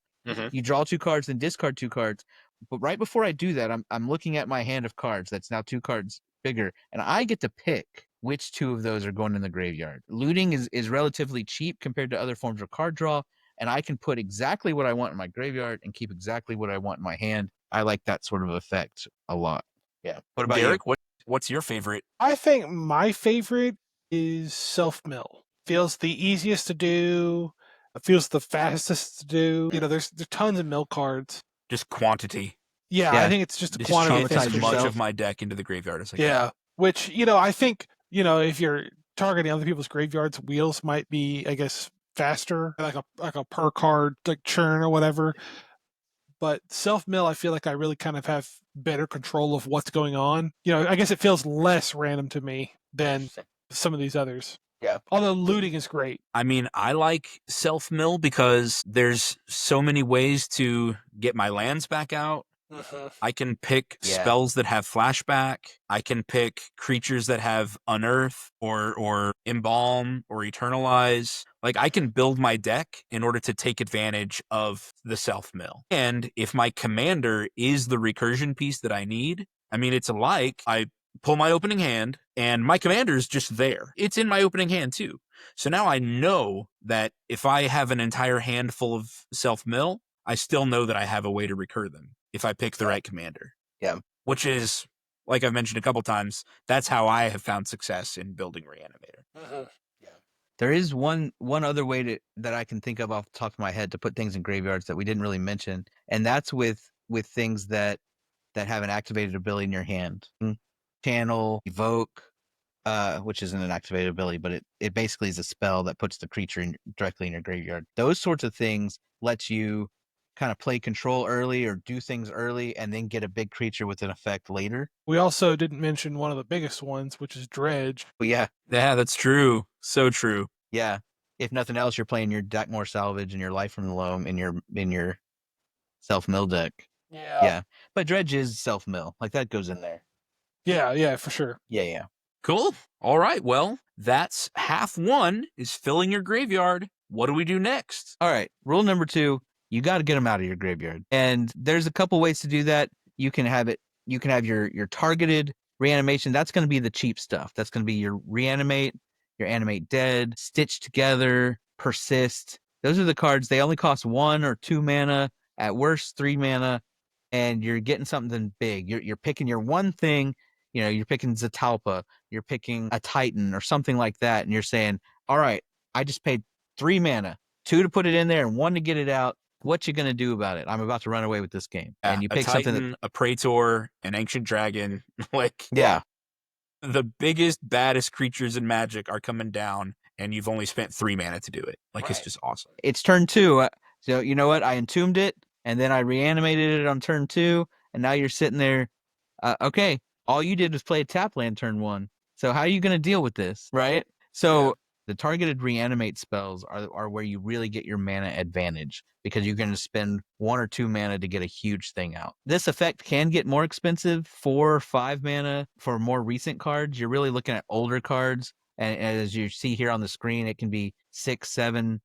[SPEAKER 2] You draw 2 cards and discard 2 cards. But right before I do that, I'm looking at my hand of cards that's now 2 cards bigger, and I get to pick which 2 of those are going in the graveyard. Looting is relatively cheap compared to other forms of card draw, and I can put exactly what I want in my graveyard and keep exactly what I want in my hand. I like that sort of effect a lot. Yeah. What about
[SPEAKER 1] Derek,
[SPEAKER 2] you?
[SPEAKER 1] What's your favorite?
[SPEAKER 3] I think my favorite is self-mill. Feels the easiest to do. It feels the fastest to do. There's tons of mill cards.
[SPEAKER 1] Just quantity.
[SPEAKER 3] Yeah,
[SPEAKER 4] Yeah.
[SPEAKER 3] I think it's just a
[SPEAKER 1] Just
[SPEAKER 3] quantity
[SPEAKER 1] chant
[SPEAKER 3] thing
[SPEAKER 1] as
[SPEAKER 4] traumatize
[SPEAKER 3] for
[SPEAKER 1] much
[SPEAKER 3] me.
[SPEAKER 4] yourself.
[SPEAKER 1] of my deck into the graveyard as I can.
[SPEAKER 3] Yeah, which I think if you're targeting other people's graveyards, wheels might be, I guess, faster, like a per card like churn or whatever. But self mill, I feel like I really kind of have better control of what's going on. I guess it feels less random to me than some of these others.
[SPEAKER 4] Yeah.
[SPEAKER 3] Although looting is great.
[SPEAKER 1] I mean, I like self mill because there's so many ways to get my lands back out. I can pick
[SPEAKER 4] Yeah.
[SPEAKER 1] spells that have flashback. I can pick creatures that have unearth or embalm or eternalize. Like, I can build my deck in order to take advantage of the self mill. And if my commander is the recursion piece that I need, I mean, it's like I pull my opening hand and my commander is just there. It's in my opening hand too. So now I know that if I have an entire hand full of self mill, I still know that I have a way to recur them if I pick the right commander.
[SPEAKER 4] Yeah.
[SPEAKER 1] Which is, like I've mentioned a couple times, that's how I have found success in building Reanimator.
[SPEAKER 4] There is one other way that I can think of off the top of my head to put things in graveyards that we didn't really mention, and that's with things that have an activated ability in your hand. Channel, evoke, which isn't an activated ability, but it basically is a spell that puts the creature directly in your graveyard. Those sorts of things lets you kind of play control early or do things early and then get a big creature with an effect later.
[SPEAKER 3] We also didn't mention one of the biggest ones, which is Dredge.
[SPEAKER 4] But yeah,
[SPEAKER 1] that's true. So true.
[SPEAKER 4] yeah. If nothing else, you're playing your Deckmore Salvage and your Life from the Loam in your self mill deck. Yeah. But Dredge is self mill. Like that goes in there.
[SPEAKER 3] Yeah, for sure.
[SPEAKER 4] Yeah.
[SPEAKER 1] Cool. All right. Well, that's half one is filling your graveyard. What do we do next?
[SPEAKER 4] All right. Rule number 2, you got to get them out of your graveyard. And there's a couple ways to do that. You can have your targeted reanimation. That's going to be the cheap stuff. That's going to be your reanimate, your animate dead, stitch together, persist. Those are the cards. They only cost 1 or 2 mana, at worst 3 mana, and you're getting something big. You're picking your one thing. You're picking Zatalpa, you're picking a Titan or something like that, and you're saying, all right, I just paid 3 mana, 2 to put it in there and 1 to get it out. What you gonna do about it? I'm about to run away with this game. And you pick
[SPEAKER 1] a Titan,
[SPEAKER 4] something
[SPEAKER 1] a Praetor, an Ancient Dragon.
[SPEAKER 4] Yeah.
[SPEAKER 1] The biggest, baddest creatures in Magic are coming down, and you've only spent 3 mana to do it. It's just awesome.
[SPEAKER 4] It's turn 2. So you know what? I entombed it, and then I reanimated it on turn 2, and now you're sitting there. Okay, all you did was play a tap land turn 1. So how are you going to deal with this, right? So the targeted reanimate spells are where you really get your mana advantage, because you're going to spend 1 or 2 mana to get a huge thing out. This effect can get more expensive, 4 or 5 mana for more recent cards. You're really looking at older cards. And as you see here on the screen, it can be $6-7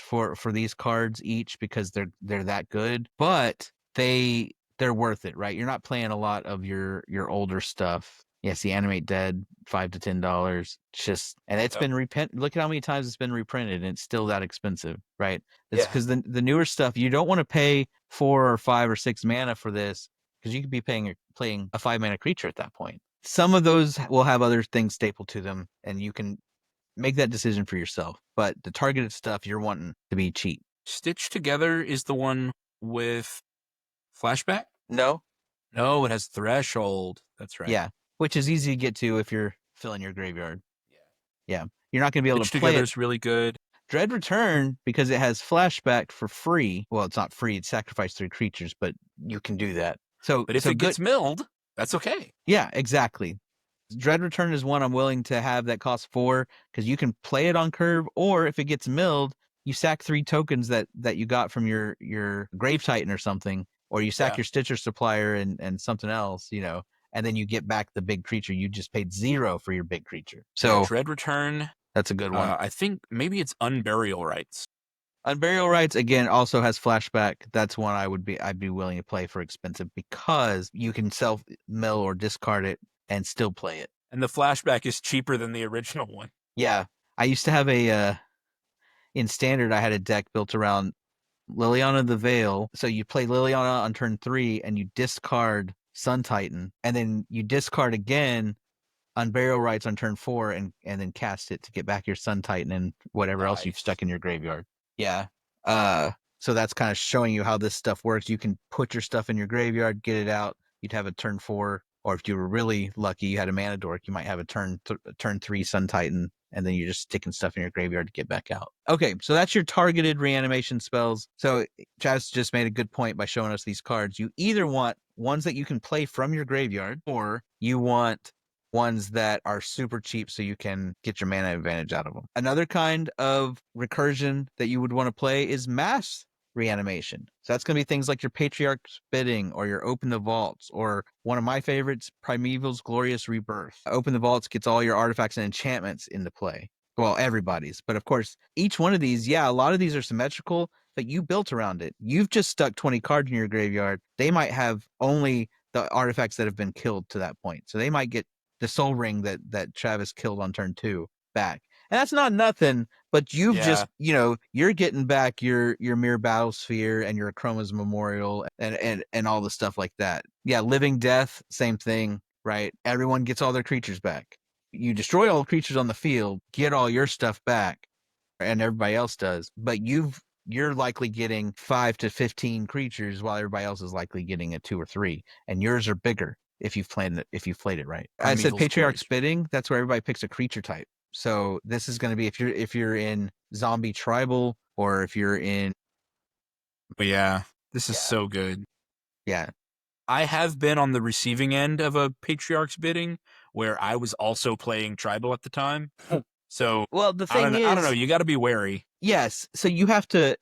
[SPEAKER 4] for these cards each, because they're that good. But they're worth it, right? You're not playing a lot of your older stuff. Yes, the Animate Dead, $5 to $10. And it's been look at how many times it's been reprinted, and it's still that expensive, right? It's because the newer stuff, you don't want to pay 4 or 5 or 6 mana for this, because you could be playing a 5 mana creature at that point. Some of those will have other things stapled to them, and you can make that decision for yourself. But the targeted stuff, you're wanting to be cheap.
[SPEAKER 1] Stitch Together is the one with flashback?
[SPEAKER 4] No,
[SPEAKER 1] it has Threshold. That's right.
[SPEAKER 4] Yeah, which is easy to get to if you're filling your graveyard. Yeah. You're not going to be able
[SPEAKER 1] Stitch
[SPEAKER 4] to play
[SPEAKER 1] Together
[SPEAKER 4] it.
[SPEAKER 1] is really good.
[SPEAKER 4] Dread Return, because it has flashback for free. Well, it's not free. It's sacrifice 3 creatures, but you can do that.
[SPEAKER 1] But if it gets milled, that's okay.
[SPEAKER 4] Yeah, exactly. Dread Return is one I'm willing to have that costs 4, because you can play it on curve, or if it gets milled, you sack 3 tokens that you got from your Grave Titan or something, or you sack your Stitcher Supplier and something else, and then you get back the big creature. You just paid 0 for your big creature. So
[SPEAKER 1] Dread Return,
[SPEAKER 4] that's a good one.
[SPEAKER 1] I think maybe it's Unburial Rites.
[SPEAKER 4] Unburial Rites, again, also has flashback. That's one I'd be willing to play for expensive, because you can self mill or discard it and still play it.
[SPEAKER 1] And the flashback is cheaper than the original one.
[SPEAKER 4] Yeah. I used to have in Standard, I had a deck built around Liliana the Veil. So you play Liliana on turn 3 and you discard Sun Titan, and then you discard again Unburial Rites on turn 4 and then cast it to get back your Sun Titan and whatever else you've stuck in your graveyard. Yeah. So that's kind of showing you how this stuff works. You can put your stuff in your graveyard, get it out. You'd have a turn 4, or if you were really lucky, you had a mana dork, you might have a turn 3 Sun Titan, and then you're just sticking stuff in your graveyard to get back out. Okay, so that's your targeted reanimation spells. So Chaz just made a good point by showing us these cards. You either want ones that you can play from your graveyard, or you want ones that are super cheap so you can get your mana advantage out of them. Another kind of recursion that you would want to play is mass reanimation. So that's going to be things like your Patriarch's Bidding or your Open the Vaults, or one of my favorites, Primeval's Glorious Rebirth. Open the Vaults gets all your artifacts and enchantments into play. Well, everybody's. But of course, each one of these, a lot of these are symmetrical, but you built around it. You've just stuck 20 cards in your graveyard. They might have only the artifacts that have been killed to that point. So they might get the Soul Ring that Travis killed on turn 2 back. And that's not nothing, but you've just, you're getting back your Mirror Battle Sphere and your Chroma's Memorial and all the stuff like that. Yeah, Living Death, same thing, right? Everyone gets all their creatures back. You destroy all the creatures on the field, get all your stuff back, and everybody else does. But you're likely getting 5 to 15 creatures while everybody else is likely getting a 2 or 3, and yours are bigger if you've played it right. I said Patriarch's Bidding, that's where everybody picks a creature type. So this is going to be if you're in zombie tribal, or if you're in.
[SPEAKER 1] But this is so good.
[SPEAKER 4] Yeah.
[SPEAKER 1] I have been on the receiving end of a Patriarch's Bidding where I was also playing tribal at the time. So
[SPEAKER 4] well, the thing
[SPEAKER 1] I don't know. You got to be wary.
[SPEAKER 4] Yes. So you have to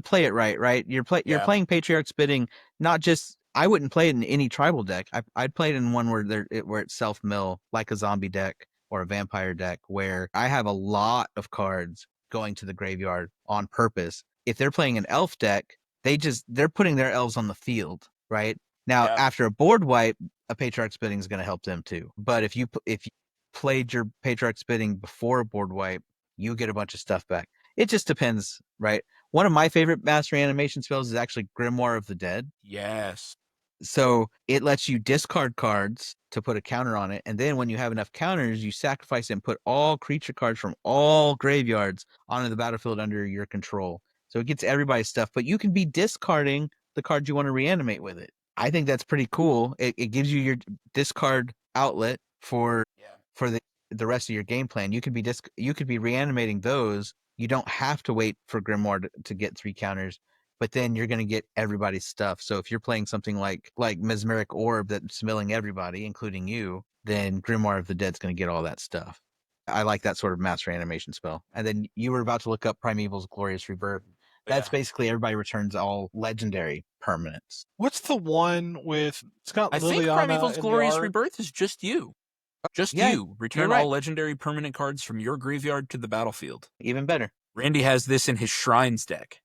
[SPEAKER 4] play it right? You're playing Patriarch's Bidding, not just. I wouldn't play it in any tribal deck. I'd play it in one where it's self-mill, like a zombie deck or a vampire deck, where I have a lot of cards going to the graveyard on purpose. If they're playing an elf deck, they're putting their elves on the field, right? Now, after a board wipe, a Patriarch's Bidding is going to help them too. But if you played your Patriarch's Bidding before a board wipe, you get a bunch of stuff back. It just depends, right? One of my favorite mass reanimation spells is actually Grimoire of the Dead.
[SPEAKER 1] Yes.
[SPEAKER 4] So it lets you discard cards to put a counter on it. And then when you have enough counters, you sacrifice and put all creature cards from all graveyards onto the battlefield under your control. So it gets everybody's stuff, but you can be discarding the cards you want to reanimate with it. I think that's pretty cool. It gives you your discard outlet for the rest of your game plan. You could be reanimating those. You don't have to wait for Grimoire to get 3 counters, but then you're going to get everybody's stuff. So if you're playing something like Mesmeric Orb that's milling everybody, including you, then Grimoire of the Dead's going to get all that stuff. I like that sort of mass reanimation spell. And then you were about to look up Primeval's Glorious Rebirth. That's basically everybody returns all legendary permanents.
[SPEAKER 3] What's the one with Scott Liliana?
[SPEAKER 1] I think Primeval's Glorious Rebirth is just you. You. Return all legendary permanent cards from your graveyard to the battlefield.
[SPEAKER 4] Even better.
[SPEAKER 1] Randy has this in his Shrines deck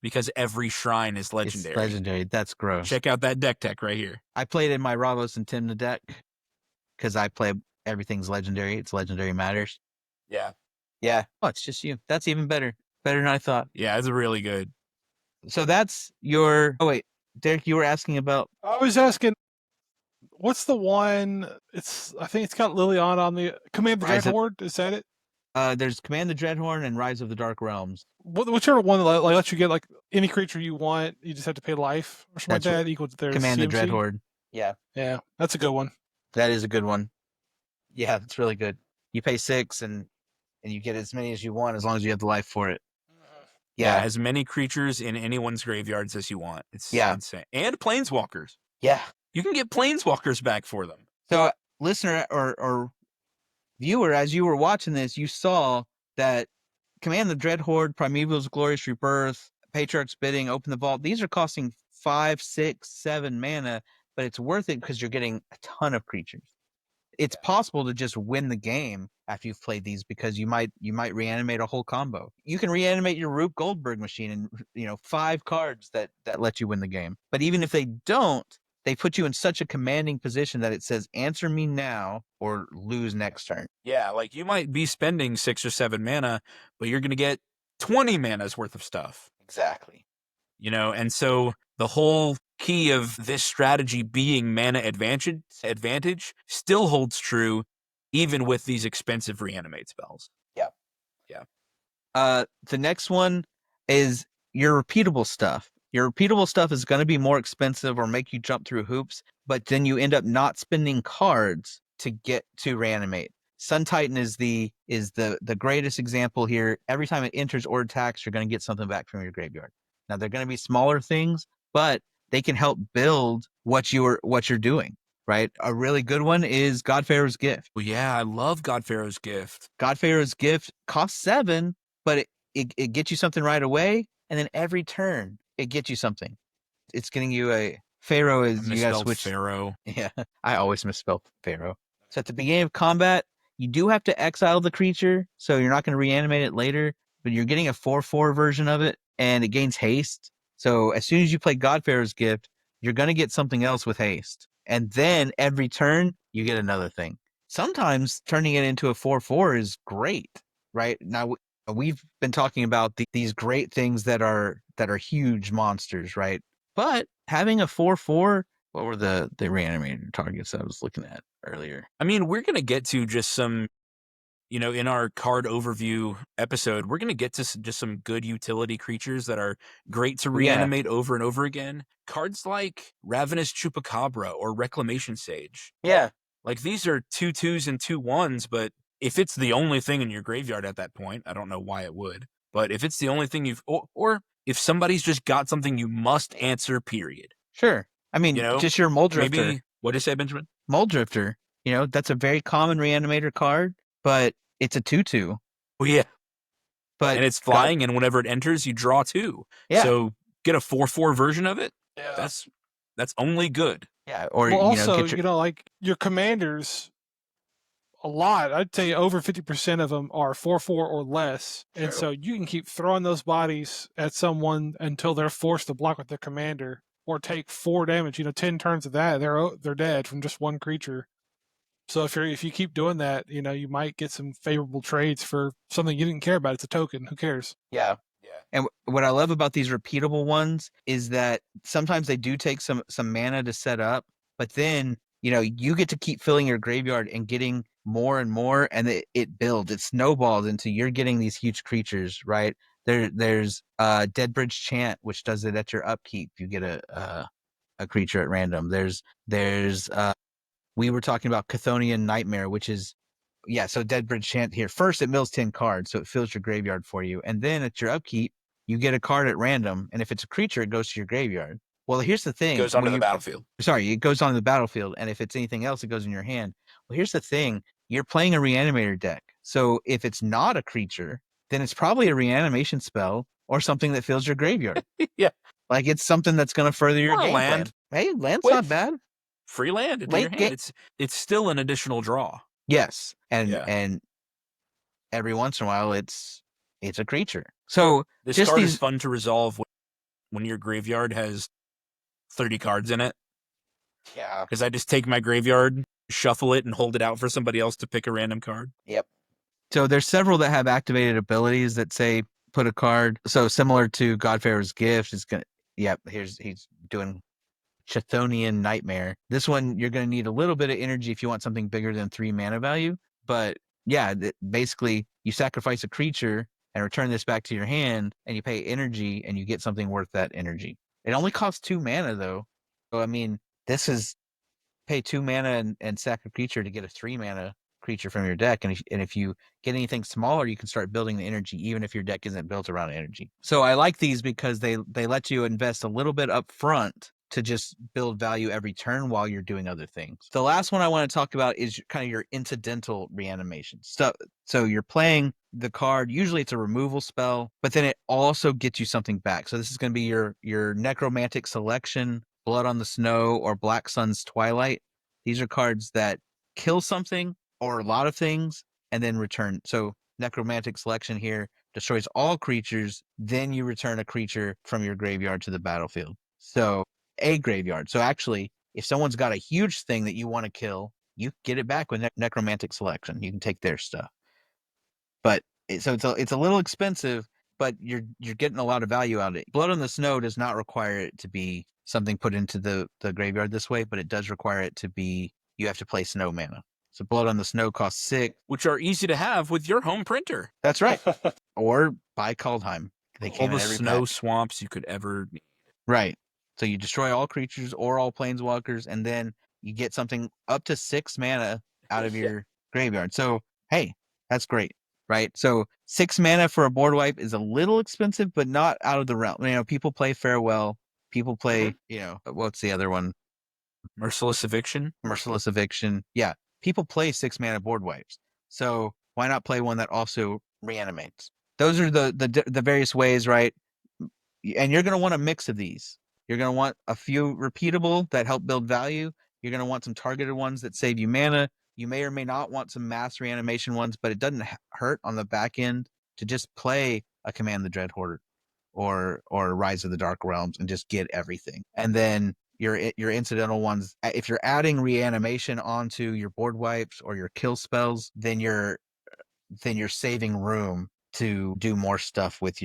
[SPEAKER 1] because every shrine is legendary.
[SPEAKER 4] It's legendary. That's gross.
[SPEAKER 1] Check out that deck tech right here.
[SPEAKER 4] I played in my Ravos and Timna deck because I play everything's legendary. It's legendary matters.
[SPEAKER 1] Yeah.
[SPEAKER 4] Yeah. Oh, it's just you. That's even better. Better than I thought.
[SPEAKER 1] Yeah, it's really good.
[SPEAKER 4] So that's your. Oh, wait. Derek, you were asking about.
[SPEAKER 3] I was asking, what's the one? I think it's got Liliana on the Command the Dreadhorde. Is that it?
[SPEAKER 4] There's Command the Dreadhorde and Rise of the Dark Realms.
[SPEAKER 3] Whichever one lets you get like any creature you want. You just have to pay life or something like that equal to their
[SPEAKER 4] Command
[SPEAKER 3] CMC.
[SPEAKER 4] the Dreadhorde. Yeah.
[SPEAKER 3] Yeah, that's a good one.
[SPEAKER 4] That is a good one. Yeah, that's really good. You pay 6 and you get as many as you want as long as you have the life for it.
[SPEAKER 1] Yeah, as many creatures in anyone's graveyards as you want. It's insane. And planeswalkers.
[SPEAKER 4] Yeah.
[SPEAKER 1] You can get planeswalkers back for them.
[SPEAKER 4] So, listener or viewer, as you were watching this, you saw that Command the Dreadhorde, Primeval's Glorious Rebirth, Patriarch's Bidding, Open the Vault, these are costing 5, 6, 7 mana, but it's worth it because you're getting a ton of creatures. It's possible to just win the game after you've played these because you might reanimate a whole combo. You can reanimate your Rube Goldberg machine and 5 cards that let you win the game. But even if they don't, they put you in such a commanding position that it says answer me now or lose next turn.
[SPEAKER 1] Yeah, like you might be spending 6 or 7 mana, but you're going to get 20 mana's worth of stuff.
[SPEAKER 4] Exactly.
[SPEAKER 1] And so the whole key of this strategy being mana advantage still holds true even with these expensive reanimate spells.
[SPEAKER 4] Yeah. The next one is your repeatable stuff. Your repeatable stuff is going to be more expensive or make you jump through hoops, but then you end up not spending cards to get to reanimate. Sun Titan is the greatest example here. Every time it enters or attacks, you're going to get something back from your graveyard. Now they're going to be smaller things, but they can help build what you're doing. Right? A really good one is Godpharaoh's Gift.
[SPEAKER 1] Well, yeah, I love Godpharaoh's Gift.
[SPEAKER 4] Godpharaoh's Gift costs 7, but it gets you something right away, and then every turn it gets you something. It's getting you a Pharaoh is you gotta switch
[SPEAKER 1] Pharaoh.
[SPEAKER 4] Yeah, I always misspell Pharaoh. So at the beginning of combat, you do have to exile the creature, so you're not going to reanimate it later, but you're getting a 4/4 version of it, and it gains haste. So as soon as you play Godpharaoh's Gift, you're going to get something else with haste. And then every turn, you get another thing. Sometimes turning it into a 4/4 is great, right? Now, we've been talking about these great things that are huge monsters, right? But having a 4/4, what were the reanimated targets I was looking at earlier?
[SPEAKER 1] I mean, we're going to get to just some, in our card overview episode, we're going to get to just some good utility creatures that are great to reanimate over and over again. Cards like Ravenous Chupacabra or Reclamation Sage.
[SPEAKER 4] Yeah.
[SPEAKER 1] Like, these are 2/2s and 2/1s, but if it's the only thing in your graveyard at that point, I don't know why it would, but if it's the only thing or if somebody's just got something you must answer, period.
[SPEAKER 4] Sure. I mean, just your Mold Drifter.
[SPEAKER 1] Maybe, what did you say, Benjamin?
[SPEAKER 4] Mold Drifter. That's a very common reanimator card, but it's a 2/2.
[SPEAKER 1] Well, yeah.
[SPEAKER 4] But
[SPEAKER 1] and it's flying, and whenever it enters, you draw 2.
[SPEAKER 4] Yeah.
[SPEAKER 1] So get a 4/4 version of it.
[SPEAKER 3] Yeah.
[SPEAKER 1] That's only good.
[SPEAKER 4] Yeah. Or
[SPEAKER 3] also, like your commanders, a lot, I'd say over 50% of them are 4/4 or less. True. And so you can keep throwing those bodies at someone until they're forced to block with their commander or take 4 damage. 10 turns of that, they're dead from just one creature. So if you keep doing that, you might get some favorable trades for something you didn't care about. It's a token. Who cares?
[SPEAKER 4] Yeah. And what I love about these repeatable ones is that sometimes they do take some mana to set up, but then you get to keep filling your graveyard and getting more and more, and it builds. It snowballs into you're getting these huge creatures, right? There's Deadbridge Chant, which does it at your upkeep. You get a creature at random. There's we were talking about Chthonian Nightmare, which is so Deadbridge Chant here. First, it mills 10 cards, so it fills your graveyard for you, and then at your upkeep, you get a card at random, and if it's a creature, it goes to your graveyard. Well, here's the thing.
[SPEAKER 1] It goes onto the battlefield.
[SPEAKER 4] Sorry, it goes onto the battlefield, and if it's anything else, it goes in your hand. Well, here's the thing. You're playing a Reanimator deck, so if it's not a creature, then it's probably a reanimation spell or something that fills your graveyard.
[SPEAKER 1] Yeah.
[SPEAKER 4] Like it's something that's going to further your game
[SPEAKER 1] land.
[SPEAKER 4] Plan. Hey, land's not bad.
[SPEAKER 1] Free land in your hand. It's still an additional draw.
[SPEAKER 4] Yes, and every once in a while, it's a creature. So
[SPEAKER 1] this card is fun to resolve when your graveyard has 30 cards in it.
[SPEAKER 4] Yeah.
[SPEAKER 1] Because I just take my graveyard, shuffle it, and hold it out for somebody else to pick a random card.
[SPEAKER 4] Yep. So there's several that have activated abilities that say put a card. So similar to Godpharaoh's Gift, he's doing Chthonian Nightmare. This one, you're going to need a little bit of energy if you want something bigger than 3 mana value. But yeah, basically you sacrifice a creature and return this back to your hand, and you pay energy, and you get something worth that energy. It only costs 2 mana, though. So, I mean, this is pay 2 mana and sack a creature to get a 3 mana creature from your deck. And if you get anything smaller, you can start building the energy, even if your deck isn't built around energy. So I like these because they let you invest a little bit up front to just build value every turn while you're doing other things. The last one I want to talk about is kind of your incidental reanimation stuff. So you're playing the card, usually it's a removal spell, but then it also gets you something back. So this is going to be your Necromantic Selection, Blood on the Snow, or Black Sun's Twilight. These are cards that kill something or a lot of things and then return. So Necromantic Selection here destroys all creatures, then you return a creature from your graveyard to the battlefield. So a graveyard. So actually, if someone's got a huge thing that you want to kill, you get it back with Necromantic Selection. You can take their stuff. But it's a little expensive, but you're getting a lot of value out of it. Blood on the Snow does not require it to be something put into the graveyard this way, but it does require it to be, you have to play snow mana. So Blood on the Snow costs 6.
[SPEAKER 1] Which are easy to have with your home printer.
[SPEAKER 4] That's right. Or buy Kaldheim.
[SPEAKER 2] They
[SPEAKER 1] All
[SPEAKER 2] came in
[SPEAKER 1] the
[SPEAKER 2] every
[SPEAKER 1] snow
[SPEAKER 2] pack.
[SPEAKER 1] swamps you could ever need.
[SPEAKER 2] Right. So you destroy all creatures or all planeswalkers, and then you get something up to 6 mana out of your graveyard. So, hey, that's great, right? So 6 mana for a board wipe is a little expensive, but not out of the realm. You know, people play Farewell. People play, what's the other one?
[SPEAKER 1] Merciless Eviction.
[SPEAKER 2] Merciless Eviction. Yeah, people play 6 mana board wipes. So why not play one that also reanimates? Those are the various ways, right? And you're going to want a mix of these. You're going to want a few repeatable that help build value. You're going to want some targeted ones that save you mana. You may or may not want some mass reanimation ones, but it doesn't hurt on the back end to just play a Command the Dread Hoarder or Rise of the Dark Realms and just get everything. And then your incidental ones, if you're adding reanimation onto your board wipes or your kill spells, then you're saving room to do more stuff with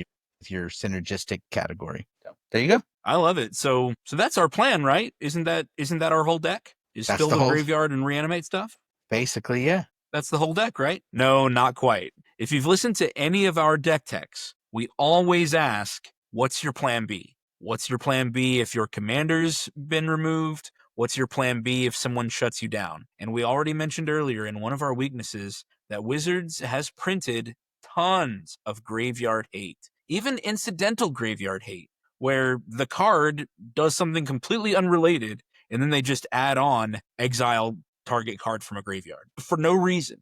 [SPEAKER 2] your synergistic category. So there you go.
[SPEAKER 1] I love it. So that's our plan, right? Isn't that our whole deck? Is
[SPEAKER 2] That's
[SPEAKER 1] fill
[SPEAKER 2] the
[SPEAKER 1] the
[SPEAKER 2] whole-
[SPEAKER 1] graveyard and reanimate stuff?
[SPEAKER 2] Basically, yeah.
[SPEAKER 1] That's the whole deck, right? No, not quite. If you've listened to any of our deck techs, we always ask, what's your plan B? What's your plan B if your commander's been removed? What's your plan B if someone shuts you down? And we already mentioned earlier in one of our weaknesses that Wizards has printed tons of graveyard hate, even incidental graveyard hate, where the card does something completely unrelated and then they just add on exile target card from a graveyard for no reason.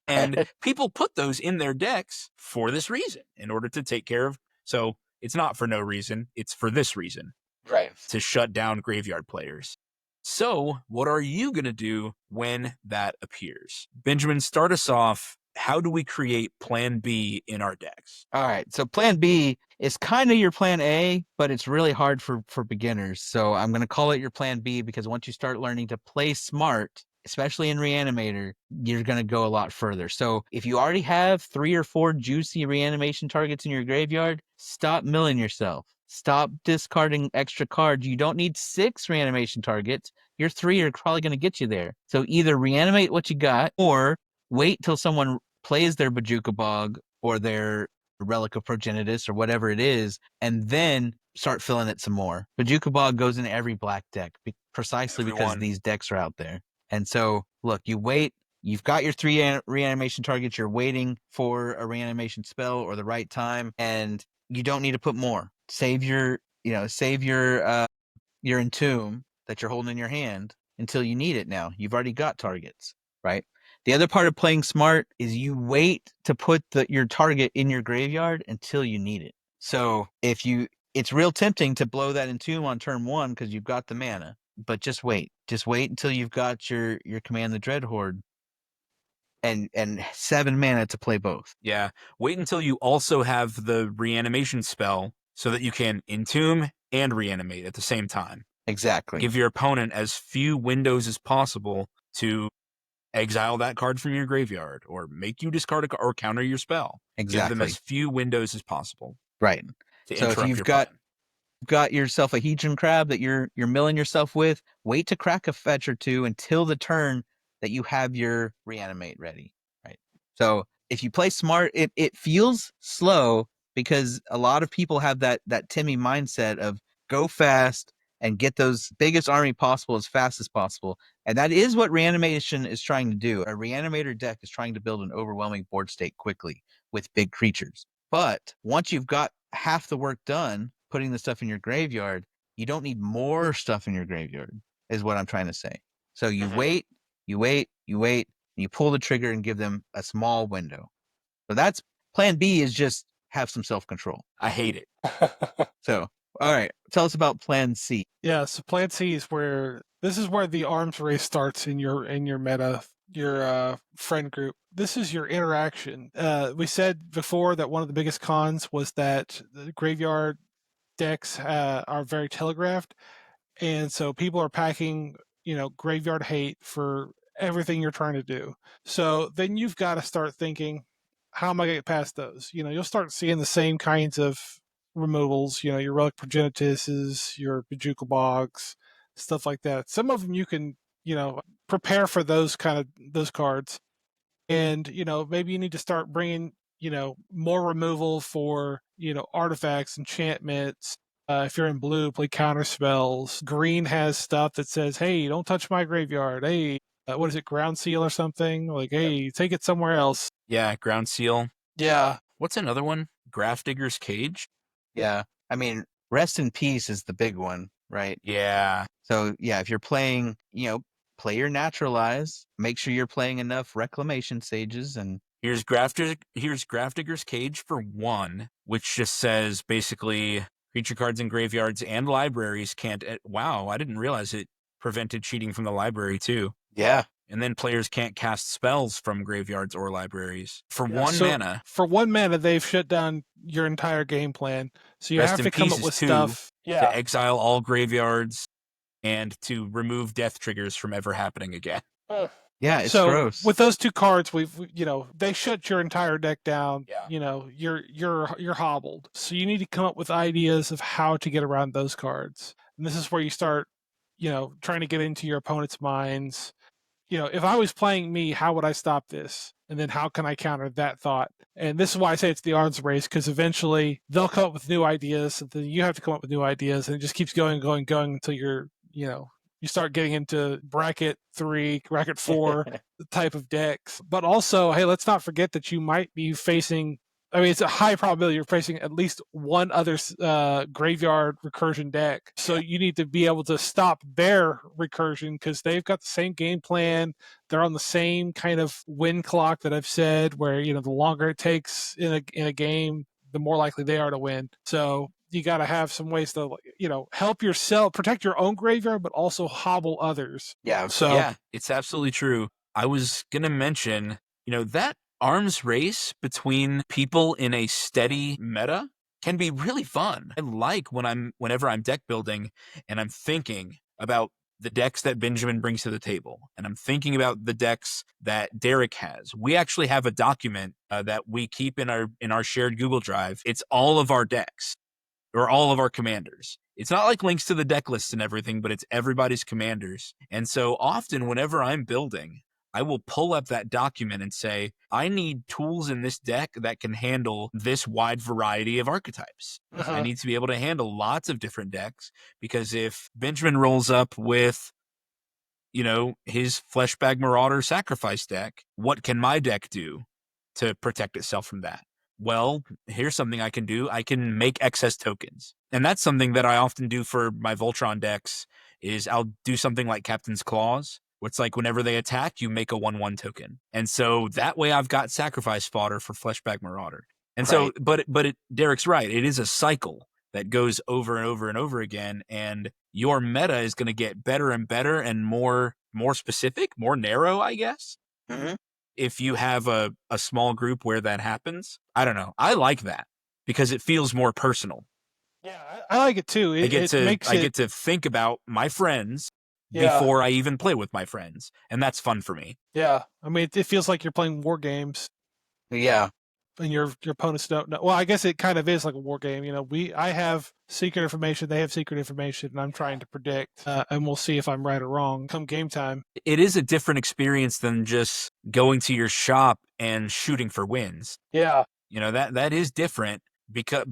[SPEAKER 1] And people put those in their decks for this reason, in order to take care of. So it's not for no reason, it's for this reason.
[SPEAKER 2] Right.
[SPEAKER 1] To shut down graveyard players. So what are you going to do when that appears? Benjamin, start us off. How do we create plan B in our decks?
[SPEAKER 2] All right. So plan B is kind of your plan A, but it's really hard for beginners. So I'm going to call it your plan B because once you start learning to play smart, especially in Reanimator, you're going to go a lot further. So if you already have 3 or 4 juicy reanimation targets in your graveyard, stop milling yourself. Stop discarding extra cards. You don't need 6 reanimation targets. Your 3 are probably going to get you there. So either reanimate what you got or wait till someone plays their Bajuka Bog or their Relic of Progenitus or whatever it is, and then start filling it some more. Bajuka Bog goes in every black deck precisely because these decks are out there. And so, look, you wait. You've got your 3 reanimation targets. You're waiting for a reanimation spell or the right time, and you don't need to put more. Save your Entomb that you're holding in your hand until you need it now. You've already got targets, right? The other part of playing smart is you wait to put your target in your graveyard until you need it. So it's real tempting to blow that Entomb on turn 1 because you've got the mana, but just wait. Just wait until you've got your Command the Dread Horde and 7 mana to play both.
[SPEAKER 1] Yeah, wait until you also have the reanimation spell so that you can entomb and reanimate at the same time.
[SPEAKER 2] Exactly.
[SPEAKER 1] Give your opponent as few windows as possible to exile that card from your graveyard or make you discard a card or counter your spell.
[SPEAKER 2] Exactly.
[SPEAKER 1] Give them as few windows as possible.
[SPEAKER 2] Right.
[SPEAKER 1] To
[SPEAKER 2] So if
[SPEAKER 1] interrupt
[SPEAKER 2] you've
[SPEAKER 1] your
[SPEAKER 2] got
[SPEAKER 1] plan.
[SPEAKER 2] yourself a Hedron Crab that you're milling yourself with, wait to crack a fetch or 2 until the turn that you have your reanimate ready. Right. So if you play smart, it feels slow because a lot of people have that Timmy mindset of go fast and get those biggest army possible as fast as possible. And that is what Reanimation is trying to do. A Reanimator deck is trying to build an overwhelming board state quickly with big creatures. But once you've got half the work done, putting the stuff in your graveyard, you don't need more stuff in your graveyard, is what I'm trying to say. So you wait, and you pull the trigger and give them a small window. So that's plan B, is just have some self-control.
[SPEAKER 1] I hate it.
[SPEAKER 2] So, all right, tell us about plan C.
[SPEAKER 3] Yeah, so plan C is where the arms race starts in your meta, your friend group. This is your interaction. We said before that one of the biggest cons was that the graveyard decks are very telegraphed, and so people are packing, graveyard hate for everything you're trying to do. So then you've got to start thinking, how am I going to get past those? You'll start seeing the same kinds of removals, your Relic Progenituses, your Bajuka Bogs, stuff like that. Some of them you can, prepare for those cards. And, maybe you need to start bringing more removal for, artifacts, enchantments. If you're in blue, play counter spells. Green has stuff that says, hey, don't touch my graveyard. Hey, what is it, ground seal or something? Like, hey, take it somewhere else.
[SPEAKER 1] Yeah, ground seal.
[SPEAKER 3] Yeah.
[SPEAKER 1] What's another one? Grafdigger's Cage?
[SPEAKER 4] Yeah. I mean, Rest in Peace is the big one, right?
[SPEAKER 1] Yeah.
[SPEAKER 4] So yeah, if you're playing, play your Naturalize. Make sure you're playing enough Reclamation Sages, and
[SPEAKER 1] Here's Grafdigger's Cage for 1, which just says basically creature cards in graveyards and libraries can't. Wow, I didn't realize it prevented cheating from the library too.
[SPEAKER 4] yeah.
[SPEAKER 1] And then players can't cast spells from graveyards or libraries for
[SPEAKER 3] Yeah,
[SPEAKER 1] 1
[SPEAKER 3] so
[SPEAKER 1] mana.
[SPEAKER 3] For 1 mana, they've shut down your entire game plan. So you
[SPEAKER 1] Rest
[SPEAKER 3] have
[SPEAKER 1] in
[SPEAKER 3] to come
[SPEAKER 1] Peace
[SPEAKER 3] up
[SPEAKER 1] is
[SPEAKER 3] with
[SPEAKER 1] 2,
[SPEAKER 3] stuff.
[SPEAKER 1] to exile all graveyards and to remove death triggers from ever happening again.
[SPEAKER 4] Yeah, it's
[SPEAKER 3] So
[SPEAKER 4] gross.
[SPEAKER 3] with those 2 cards, they shut your entire deck down.
[SPEAKER 1] Yeah.
[SPEAKER 3] You're hobbled. So you need to come up with ideas of how to get around those cards. And this is where you start, trying to get into your opponent's minds. If I was playing me, how would I stop this? And then how can I counter that thought? And this is why I say it's the arms race, because eventually they'll come up with new ideas, and then you have to come up with new ideas, and it just keeps going until you're, you start getting into bracket 3, bracket 4 type of decks. But also, hey, let's not forget that you might be facing. I mean, it's a high probability you're facing at least one other graveyard recursion deck. So you need to be able to stop their recursion because they've got the same game plan. They're on the same kind of win clock that I've said, where the longer it takes in a game, the more likely they are to win. So you got to have some ways to help yourself, protect your own graveyard, but also hobble others.
[SPEAKER 4] Yeah.
[SPEAKER 3] So
[SPEAKER 1] Yeah, it's absolutely true. I was gonna mention, that arms race between people in a steady meta can be really fun. I like whenever I'm deck building and I'm thinking about the decks that Benjamin brings to the table, and I'm thinking about the decks that Derek has. We actually have a document that we keep in our shared Google Drive. It's all of our decks or all of our commanders. It's not like links to the deck lists and everything, but it's everybody's commanders. And so often whenever I'm building, I will pull up that document and say, I need tools in this deck that can handle this wide variety of archetypes. I need to be able to handle lots of different decks, because if Benjamin rolls up with, his Fleshbag Marauder sacrifice deck, what can my deck do to protect itself from that? Well, here's something I can do. I can make excess tokens. And that's something that I often do for my Voltron decks is I'll do something like Captain's Claws, where it's like whenever they attack, you make a 1/1 token. And so that way I've got sacrifice fodder for Fleshbag Marauder. And so, but Derek's right. It is a cycle that goes over and over and over again. And your meta is going to get better and better and more specific, more narrow, I guess.
[SPEAKER 4] Mm-hmm.
[SPEAKER 1] If you have a small group where that happens. I don't know. I like that because it feels more personal.
[SPEAKER 3] Yeah, I like it too.
[SPEAKER 1] I get to think about my friends before I even play with my friends, and that's fun for me.
[SPEAKER 3] Yeah, I mean, it feels like you're playing war games.
[SPEAKER 4] Yeah.
[SPEAKER 3] And your opponents don't know. Well, I guess it kind of is like a war game. I have secret information, they have secret information, and I'm trying to predict, and we'll see if I'm right or wrong come game time.
[SPEAKER 1] It is a different experience than just going to your shop and shooting for wins.
[SPEAKER 3] Yeah.
[SPEAKER 1] That is different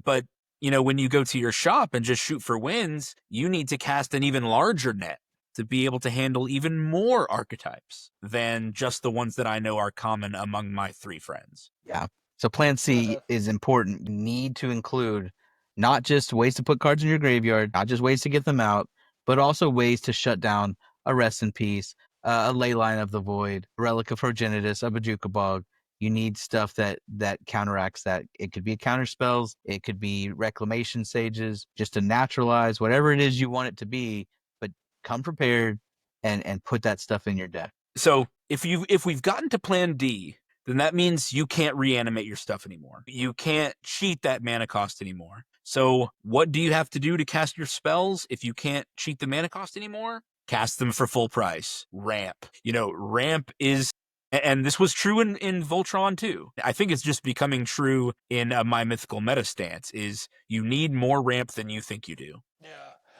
[SPEAKER 1] but when you go to your shop and just shoot for wins, you need to cast an even larger net to be able to handle even more archetypes than just the ones that I know are common among my 3 friends.
[SPEAKER 4] Yeah. So Plan C is important. You need to include not just ways to put cards in your graveyard, not just ways to get them out, but also ways to shut down a Rest in Peace, a Leyline of the Void, a Relic of Progenitus, a Bajuka Bog. You need stuff that counteracts that. It could be counter spells, it could be Reclamation Sages, just to naturalize whatever it is you want it to be, but come prepared and put that stuff in your deck.
[SPEAKER 1] So if we've gotten to Plan D, then that means you can't reanimate your stuff anymore. You can't cheat that mana cost anymore. So what do you have to do to cast your spells if you can't cheat the mana cost anymore? Cast them for full price. Ramp. Ramp is, and this was true in Voltron too. I think it's just becoming true in My Mythical Meta stance, is you need more ramp than you think you do.
[SPEAKER 3] Yeah.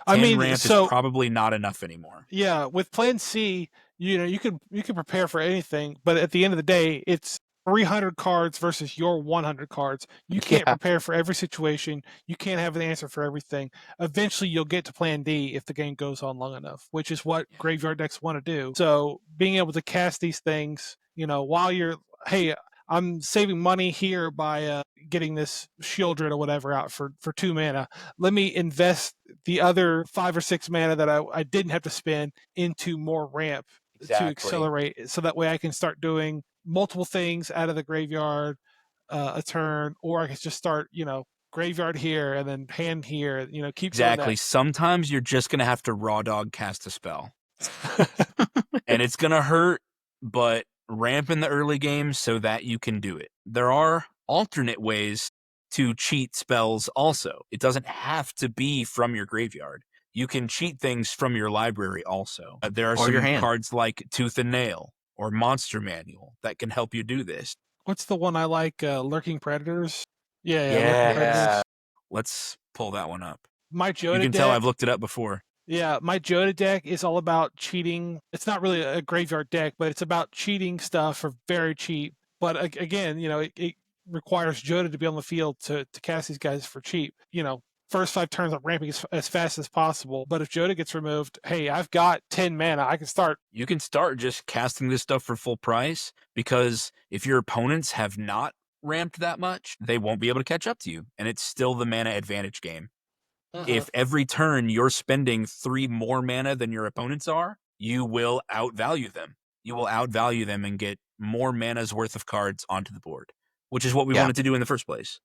[SPEAKER 1] 10 ramp is probably not enough anymore.
[SPEAKER 3] Yeah, with Plan C, you can prepare for anything, but at the end of the day, it's 300 cards versus your 100 cards. You can't prepare for every situation. You can't have an answer for everything. Eventually, you'll get to plan D if the game goes on long enough, which is what graveyard decks want to do. So being able to cast these things, while you're, hey, I'm saving money here by getting this Shieldred or whatever out for 2 mana. Let me invest the other 5 or 6 mana that I didn't have to spend into more ramp to accelerate, so that way I can start doing multiple things out of the graveyard a turn, or I can just start, graveyard here and then hand here, keep
[SPEAKER 1] Exactly. Sometimes you're just going to have to raw dog cast a spell. And it's going to hurt, but ramp in the early game so that you can do it. There are alternate ways to cheat spells also. It doesn't have to be from your graveyard. You can cheat things from your library also. There are some cards like Tooth and Nail or Monster Manual that can help you do this.
[SPEAKER 3] What's the one I like? Lurking Predators? Yeah.
[SPEAKER 1] Lurking Predators. Let's pull that one up.
[SPEAKER 3] My Joda
[SPEAKER 1] You can
[SPEAKER 3] deck,
[SPEAKER 1] tell I've looked it up before.
[SPEAKER 3] Yeah, my Joda deck is all about cheating. It's not really a graveyard deck, but it's about cheating stuff for very cheap. But again, it requires Joda to be on the field to cast these guys for cheap. First 5 turns I'm ramping as fast as possible. But if Joda gets removed, hey, I've got 10 mana. I can start.
[SPEAKER 1] You can start just casting this stuff for full price, because if your opponents have not ramped that much, they won't be able to catch up to you. And it's still the mana advantage game. If every turn you're spending 3 more mana than your opponents are, you will outvalue them. You will outvalue them and get more mana's worth of cards onto the board, which is what we wanted to do in the first place.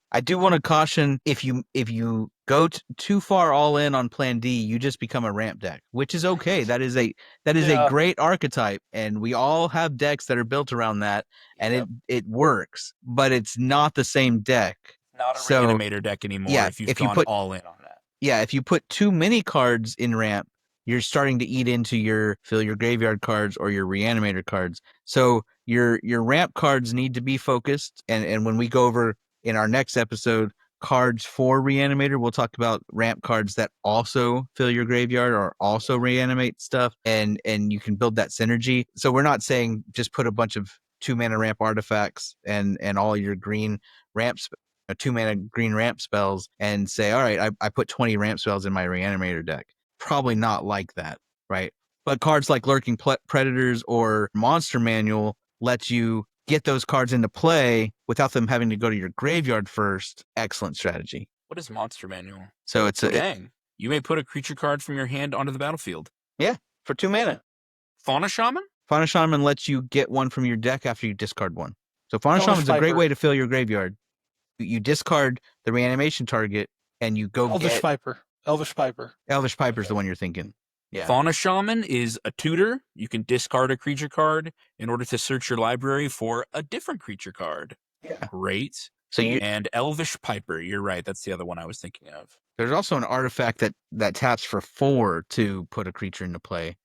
[SPEAKER 4] I do want to caution, if you go too far all in on plan D, you just become a ramp deck, which is okay. That is a great archetype, and we all have decks that are built around that, and it works, but it's not the same deck.
[SPEAKER 1] Not a Reanimator deck anymore if you've gone all in on that.
[SPEAKER 4] Yeah, if you put too many cards in ramp, you're starting to eat into fill your graveyard cards or your Reanimator cards. So your ramp cards need to be focused, and when we go over in our next episode cards for Reanimator, we'll talk about ramp cards that also fill your graveyard or also reanimate stuff, and you can build that synergy. So we're not saying just put a bunch of 2 mana ramp artifacts and all your green ramps, 2 mana green ramp spells, and say, all right, I put 20 ramp spells in my Reanimator deck. Probably not like that, right? But cards like Lurking Predators or Monster Manual let you get those cards into play without them having to go to your graveyard first. Excellent strategy.
[SPEAKER 1] What is Monster Manual?
[SPEAKER 4] So it's
[SPEAKER 1] you may put a creature card from your hand onto the battlefield.
[SPEAKER 4] Yeah, for 2 mana.
[SPEAKER 1] Fauna Shaman?
[SPEAKER 4] Fauna Shaman lets you get one from your deck after you discard one. So Fauna Shaman is a great way to fill your graveyard. You discard the reanimation target and you go
[SPEAKER 3] Elvish Piper. Elvish
[SPEAKER 4] Piper is the one you're thinking. Yeah.
[SPEAKER 1] Fauna Shaman is a tutor. You can discard a creature card in order to search your library for a different creature card.
[SPEAKER 4] Yeah.
[SPEAKER 1] Great.
[SPEAKER 4] So
[SPEAKER 1] and Elvish Piper, you're right. That's the other one I was thinking of.
[SPEAKER 4] There's also an artifact that taps for 4 to put a creature into play.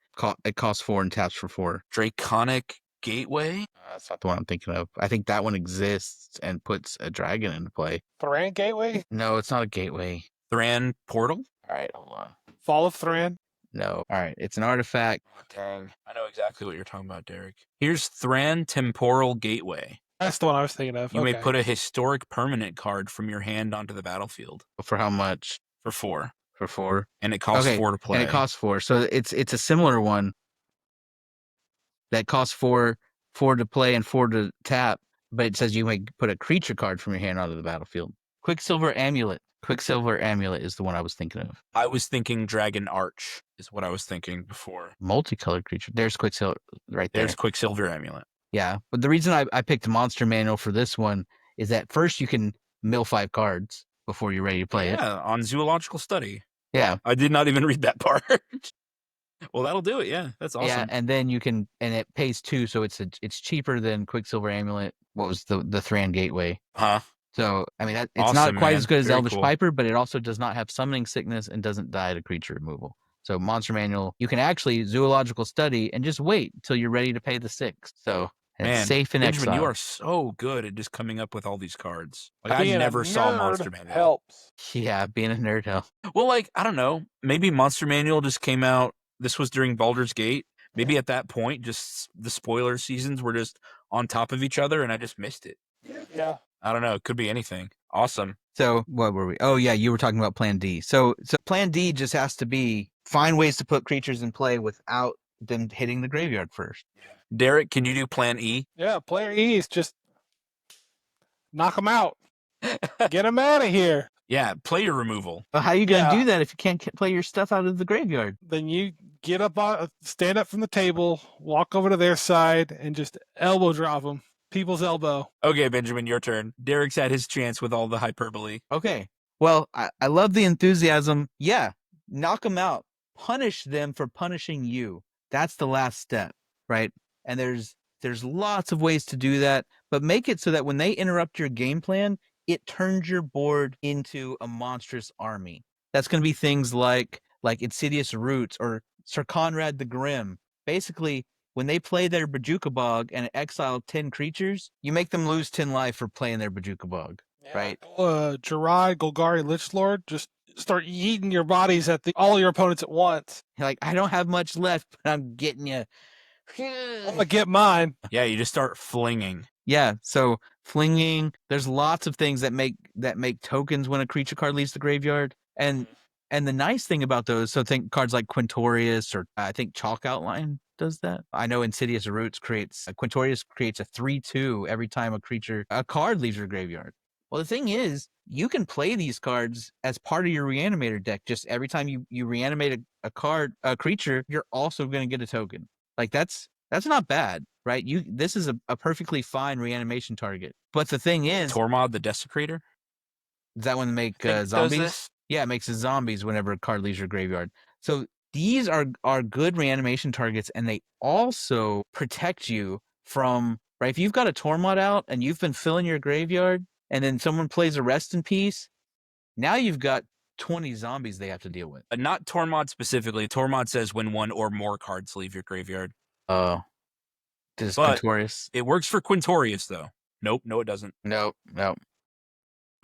[SPEAKER 4] It costs 4 and taps for 4.
[SPEAKER 1] Draconic Gateway?
[SPEAKER 4] That's not the one I'm thinking of. I think that one exists and puts a dragon into play.
[SPEAKER 3] Thran Gateway?
[SPEAKER 4] No, it's not a gateway.
[SPEAKER 1] Thran Portal?
[SPEAKER 4] All right, hold on.
[SPEAKER 3] Fall of Thran?
[SPEAKER 4] No. All right, it's an artifact.
[SPEAKER 1] Oh, dang. I know exactly what you're talking about, Derek. Here's Thran Temporal Gateway.
[SPEAKER 3] That's the one I was thinking of.
[SPEAKER 1] You may put a historic permanent card from your hand onto the battlefield.
[SPEAKER 4] For how much?
[SPEAKER 1] For 4.
[SPEAKER 4] For 4?
[SPEAKER 1] And it costs 4 to play.
[SPEAKER 4] And it costs 4. So it's a similar one that costs 4 to play and 4 to tap, but it says you may put a creature card from your hand onto the battlefield. Quicksilver Amulet. Quicksilver Amulet is the one I was thinking of.
[SPEAKER 1] I was thinking Dragon Arch is what I was thinking before.
[SPEAKER 4] Multicolored creature. There's Quicksilver right there.
[SPEAKER 1] There's Quicksilver Amulet.
[SPEAKER 4] Yeah, but the reason I picked Monster Manual for this one is that first you can mill 5 cards before you're ready to play it.
[SPEAKER 1] Yeah, on Zoological Study.
[SPEAKER 4] Yeah.
[SPEAKER 1] I did not even read that part. Well, that'll do it. Yeah, that's awesome.
[SPEAKER 4] Yeah, and then you can, and it pays 2, so it's cheaper than Quicksilver Amulet. What was the Thran Gateway?
[SPEAKER 1] Huh?
[SPEAKER 4] So I mean, it's
[SPEAKER 1] awesome,
[SPEAKER 4] not quite as good as
[SPEAKER 1] Very
[SPEAKER 4] Elvish
[SPEAKER 1] cool.
[SPEAKER 4] Piper, but it also does not have summoning sickness and doesn't die to creature removal. So Monster Manual, you can actually Zoological Study and just wait until you're ready to pay the 6. So it's safe in
[SPEAKER 1] Benjamin,
[SPEAKER 4] exile.
[SPEAKER 1] you are so good at just coming up with all these cards. Like, I
[SPEAKER 3] Being
[SPEAKER 1] never
[SPEAKER 3] a
[SPEAKER 1] saw
[SPEAKER 3] nerd
[SPEAKER 1] Monster Manual.
[SPEAKER 3] helps.
[SPEAKER 4] Yeah, being a nerd helps.
[SPEAKER 1] Well, like, I don't know. Maybe Monster Manual just came out. This was during Baldur's Gate. Maybe at that point, just the spoiler seasons were just on top of each other, and I just missed it.
[SPEAKER 3] Yeah.
[SPEAKER 1] I don't know. It could be anything. Awesome.
[SPEAKER 4] So what were we? Oh yeah, you were talking about Plan D. So Plan D just has to be find ways to put creatures in play without them hitting the graveyard first.
[SPEAKER 1] Derek, can you do Plan E?
[SPEAKER 3] Yeah, player E is just knock them out. Get them out of here.
[SPEAKER 1] Yeah, player removal.
[SPEAKER 4] Well, how are you gonna
[SPEAKER 3] Yeah.
[SPEAKER 4] do that if you can't play your stuff out of the graveyard?
[SPEAKER 3] Then you get up, stand up from the table, walk over to their side, and just elbow drop them. People's elbow.
[SPEAKER 1] Okay, Benjamin, your turn. Derek's had his chance with all the hyperbole.
[SPEAKER 4] Okay. Well, I love the enthusiasm. Yeah, knock them out. Punish them for punishing you. That's the last step, right? And there's lots of ways to do that, but make it so that when they interrupt your game plan, it turns your board into a monstrous army. That's going to be things like Insidious Roots or Sir Conrad the Grim. Basically, when they play their Bajuka Bog and exile 10 creatures, you make them lose 10 life for playing their Bajuka Bog. Right.
[SPEAKER 3] Jiraiya, Golgari, Lich Lord, just start yeeting your bodies at all your opponents at once.
[SPEAKER 4] You're like, I don't have much left, but I'm getting you.
[SPEAKER 3] I'm gonna get mine.
[SPEAKER 1] Yeah, you just start flinging.
[SPEAKER 4] Yeah, so flinging. There's lots of things that make tokens when a creature card leaves the graveyard, and the nice thing about those, so think cards like Quintorius or I think Chalk Outline does that. I know Insidious Roots Quintorius creates a 3/2 every time a card leaves your graveyard. Well, the thing is, you can play these cards as part of your Reanimator deck. Just every time you reanimate a creature, you're also going to get a token. Like that's not bad, right? This is a perfectly fine reanimation target. But the thing is,
[SPEAKER 1] Tormod the Desecrator?
[SPEAKER 4] does that one make
[SPEAKER 1] Does
[SPEAKER 4] zombies?
[SPEAKER 1] this?
[SPEAKER 4] Yeah, it makes the zombies whenever a card leaves your graveyard. So these are good reanimation targets, and they also protect you from, right? If you've got a Tormod out and you've been filling your graveyard, and then someone plays a Rest in Peace, now you've got 20 zombies they have to deal with.
[SPEAKER 1] Not Tormod specifically. Tormod says when one or more cards leave your graveyard.
[SPEAKER 4] Oh. Does
[SPEAKER 1] But
[SPEAKER 4] Quintorius?
[SPEAKER 1] it works for Quintorius, though. Nope, no, it doesn't.
[SPEAKER 4] Nope.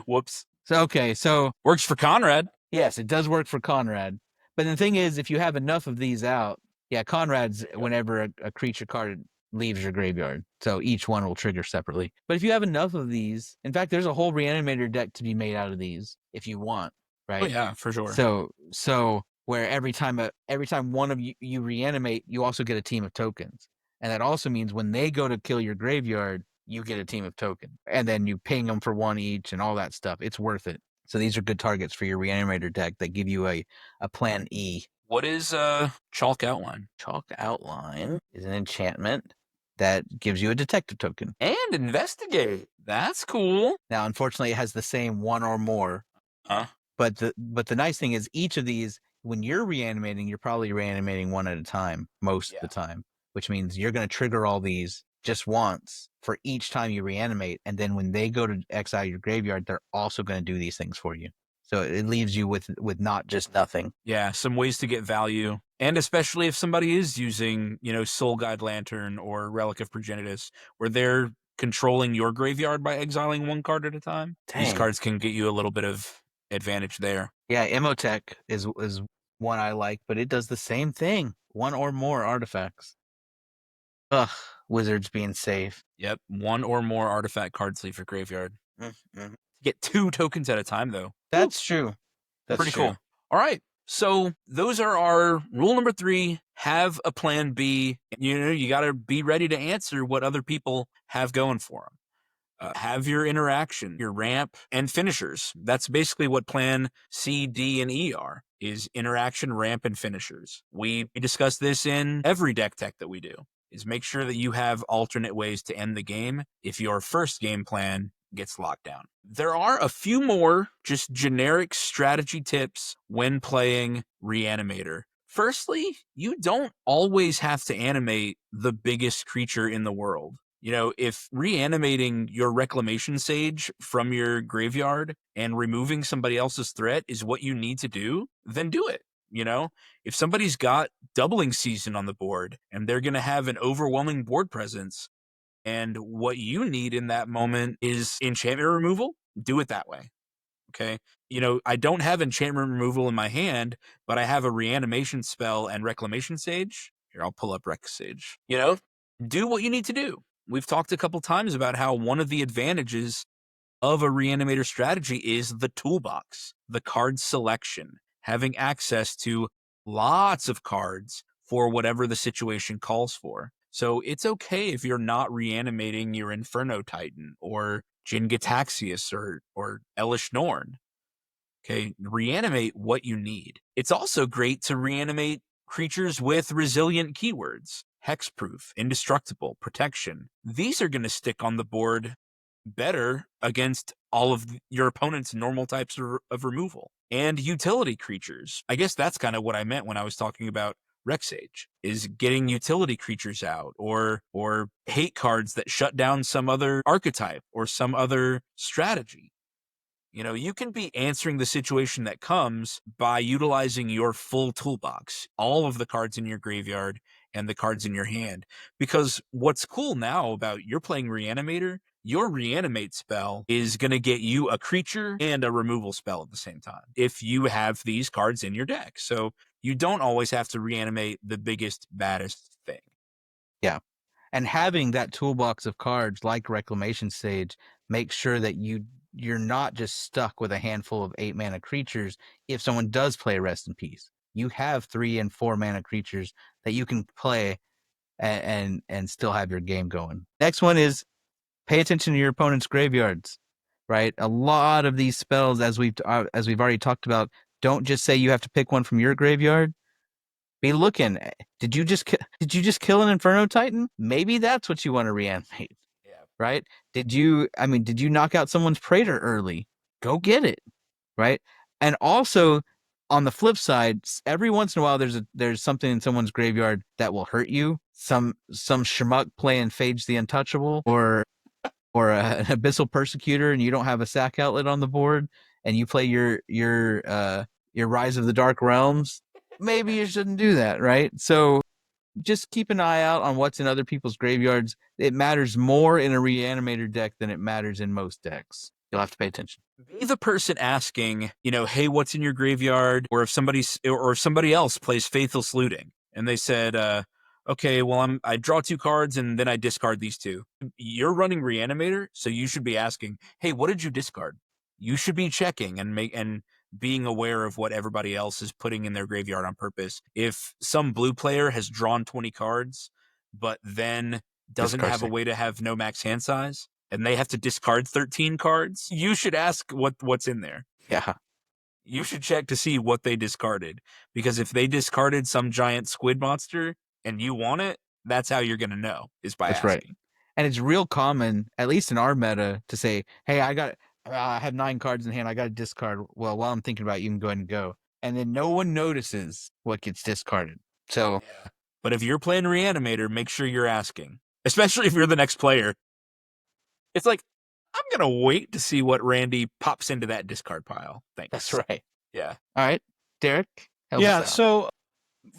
[SPEAKER 1] Whoops.
[SPEAKER 4] So
[SPEAKER 1] Works for Conrad.
[SPEAKER 4] yes, it does work for Conrad. But the thing is, if you have enough of these out, yeah, Conrad's whenever a creature card leaves your graveyard. So each one will trigger separately. But if you have enough of these, in fact, there's a whole Reanimator deck to be made out of these if you want, right?
[SPEAKER 1] Oh, yeah, for sure.
[SPEAKER 4] So where every time one of you reanimate, you also get a team of tokens. And that also means when they go to kill your graveyard, you get a team of tokens. And then you ping them for one each and all that stuff. It's worth it. So these are good targets for your Reanimator deck that give you a Plan E.
[SPEAKER 1] What is Chalk Outline?
[SPEAKER 4] Chalk Outline is an enchantment that gives you a detective token.
[SPEAKER 1] And Investigate. That's cool.
[SPEAKER 4] Now, unfortunately, it has the same one or more.
[SPEAKER 1] Huh?
[SPEAKER 4] But the nice thing is each of these, when you're reanimating, you're probably reanimating one at a time most of the time, which means you're going to trigger all these just once for each time you reanimate. And then when they go to exile your graveyard, they're also going to do these things for you. So it leaves you with not just nothing.
[SPEAKER 1] Yeah, some ways to get value. And especially if somebody is using, Soul Guide Lantern or Relic of Progenitus, where they're controlling your graveyard by exiling one card at a time.
[SPEAKER 4] Dang.
[SPEAKER 1] These cards can get you a little bit of advantage there.
[SPEAKER 4] Yeah, Emotech is one I like, but it does the same thing. One or more artifacts. Ugh, wizards being safe.
[SPEAKER 1] Yep, one or more artifact cards leave your graveyard.
[SPEAKER 4] Mm-hmm.
[SPEAKER 1] Get 2 tokens at a time, though.
[SPEAKER 4] That's true. That's
[SPEAKER 1] pretty
[SPEAKER 4] true.
[SPEAKER 1] cool. All right. So those are our rule number 3. Have a plan B. You got to be ready to answer what other people have going for them. Have your interaction, your ramp, and finishers. That's basically what plan C, D, and E are, is interaction, ramp, and finishers. We discuss this in every deck tech that we do, is make sure that you have alternate ways to end the game if your first game plan gets locked down. There are a few more just generic strategy tips when playing Reanimator. Firstly, you don't always have to animate the biggest creature in the world. If reanimating your Reclamation Sage from your graveyard and removing somebody else's threat is what you need to do, then do it. If somebody's got Doubling Season on the board and they're going to have an overwhelming board presence, and what you need in that moment is enchantment removal, do it that way. Okay. I don't have enchantment removal in my hand, but I have a reanimation spell and Reclamation Sage. Here, I'll pull up Sage. You know, do what you need to do. We've talked a couple times about how one of the advantages of a Reanimator strategy is the toolbox, the card selection, having access to lots of cards for whatever the situation calls for. So it's okay if you're not reanimating your Inferno Titan or Jin Gitaxias or Elish Norn. Okay, reanimate what you need. It's also great to reanimate creatures with resilient keywords. Hexproof, indestructible, protection. These are going to stick on the board better against all of your opponent's normal types of removal. And utility creatures. I guess that's kind of what I meant when I was talking about Rexage, is getting utility creatures out or hate cards that shut down some other archetype or some other strategy. You know, you can be answering the situation that comes by utilizing your full toolbox, all of the cards in your graveyard and the cards in your hand. Because what's cool now about you're playing Reanimator, your Reanimate spell is going to get you a creature and a removal spell at the same time if you have these cards in your deck. So you don't always have to reanimate the biggest, baddest thing.
[SPEAKER 2] Yeah. And having that toolbox of cards like Reclamation Sage makes sure that you're not just stuck with a handful of 8-mana creatures if someone does play Rest in Peace. You have 3 and 4 mana creatures that you can play and still have your game going. Next one is pay attention to your opponent's graveyards, right? A lot of these spells, as we've already talked about, don't just say you have to pick one from your graveyard. Be looking. Did you just kill an Inferno Titan? Maybe that's what you want to reanimate.
[SPEAKER 1] Yeah.
[SPEAKER 2] Right? Did you knock out someone's Praetor early? Go get it. Right? And also on the flip side, every once in a while there's something in someone's graveyard that will hurt you. Some schmuck playing Phage the Untouchable or an Abyssal Persecutor, and you don't have a sack outlet on the board, and you play your Rise of the Dark Realms. Maybe you shouldn't do that, right? So just keep an eye out on what's in other people's graveyards. It matters more in a Reanimator deck than it matters in most decks. You'll have to pay attention.
[SPEAKER 1] Be the person asking, you know, hey, what's in your graveyard? Or if somebody else plays Faithful Looting and they said, okay, well, I draw 2 cards and then I discard these 2. You're running Reanimator, so you should be asking, hey, what did you discard? You should be checking and being aware of what everybody else is putting in their graveyard on purpose. If some blue player has drawn 20 cards, but then doesn't have a way to have no max hand size, and they have to discard 13 cards, you should ask what's in there.
[SPEAKER 2] Yeah.
[SPEAKER 1] You should check to see what they discarded. Because if they discarded some giant squid monster and you want it, that's how you're going to know, is by asking.
[SPEAKER 2] Right. And it's real common, at least in our meta, to say, hey, I have 9 cards in hand. I got to discard. Well, while I'm thinking about it, you can go ahead and go. And then no one notices what gets discarded. So,
[SPEAKER 1] yeah. But if you're playing Reanimator, make sure you're asking, especially if you're the next player. It's like, I'm going to wait to see what Randy pops into that discard pile. Thanks.
[SPEAKER 2] That's right.
[SPEAKER 1] Yeah.
[SPEAKER 2] All right. Derek?
[SPEAKER 3] Yeah, so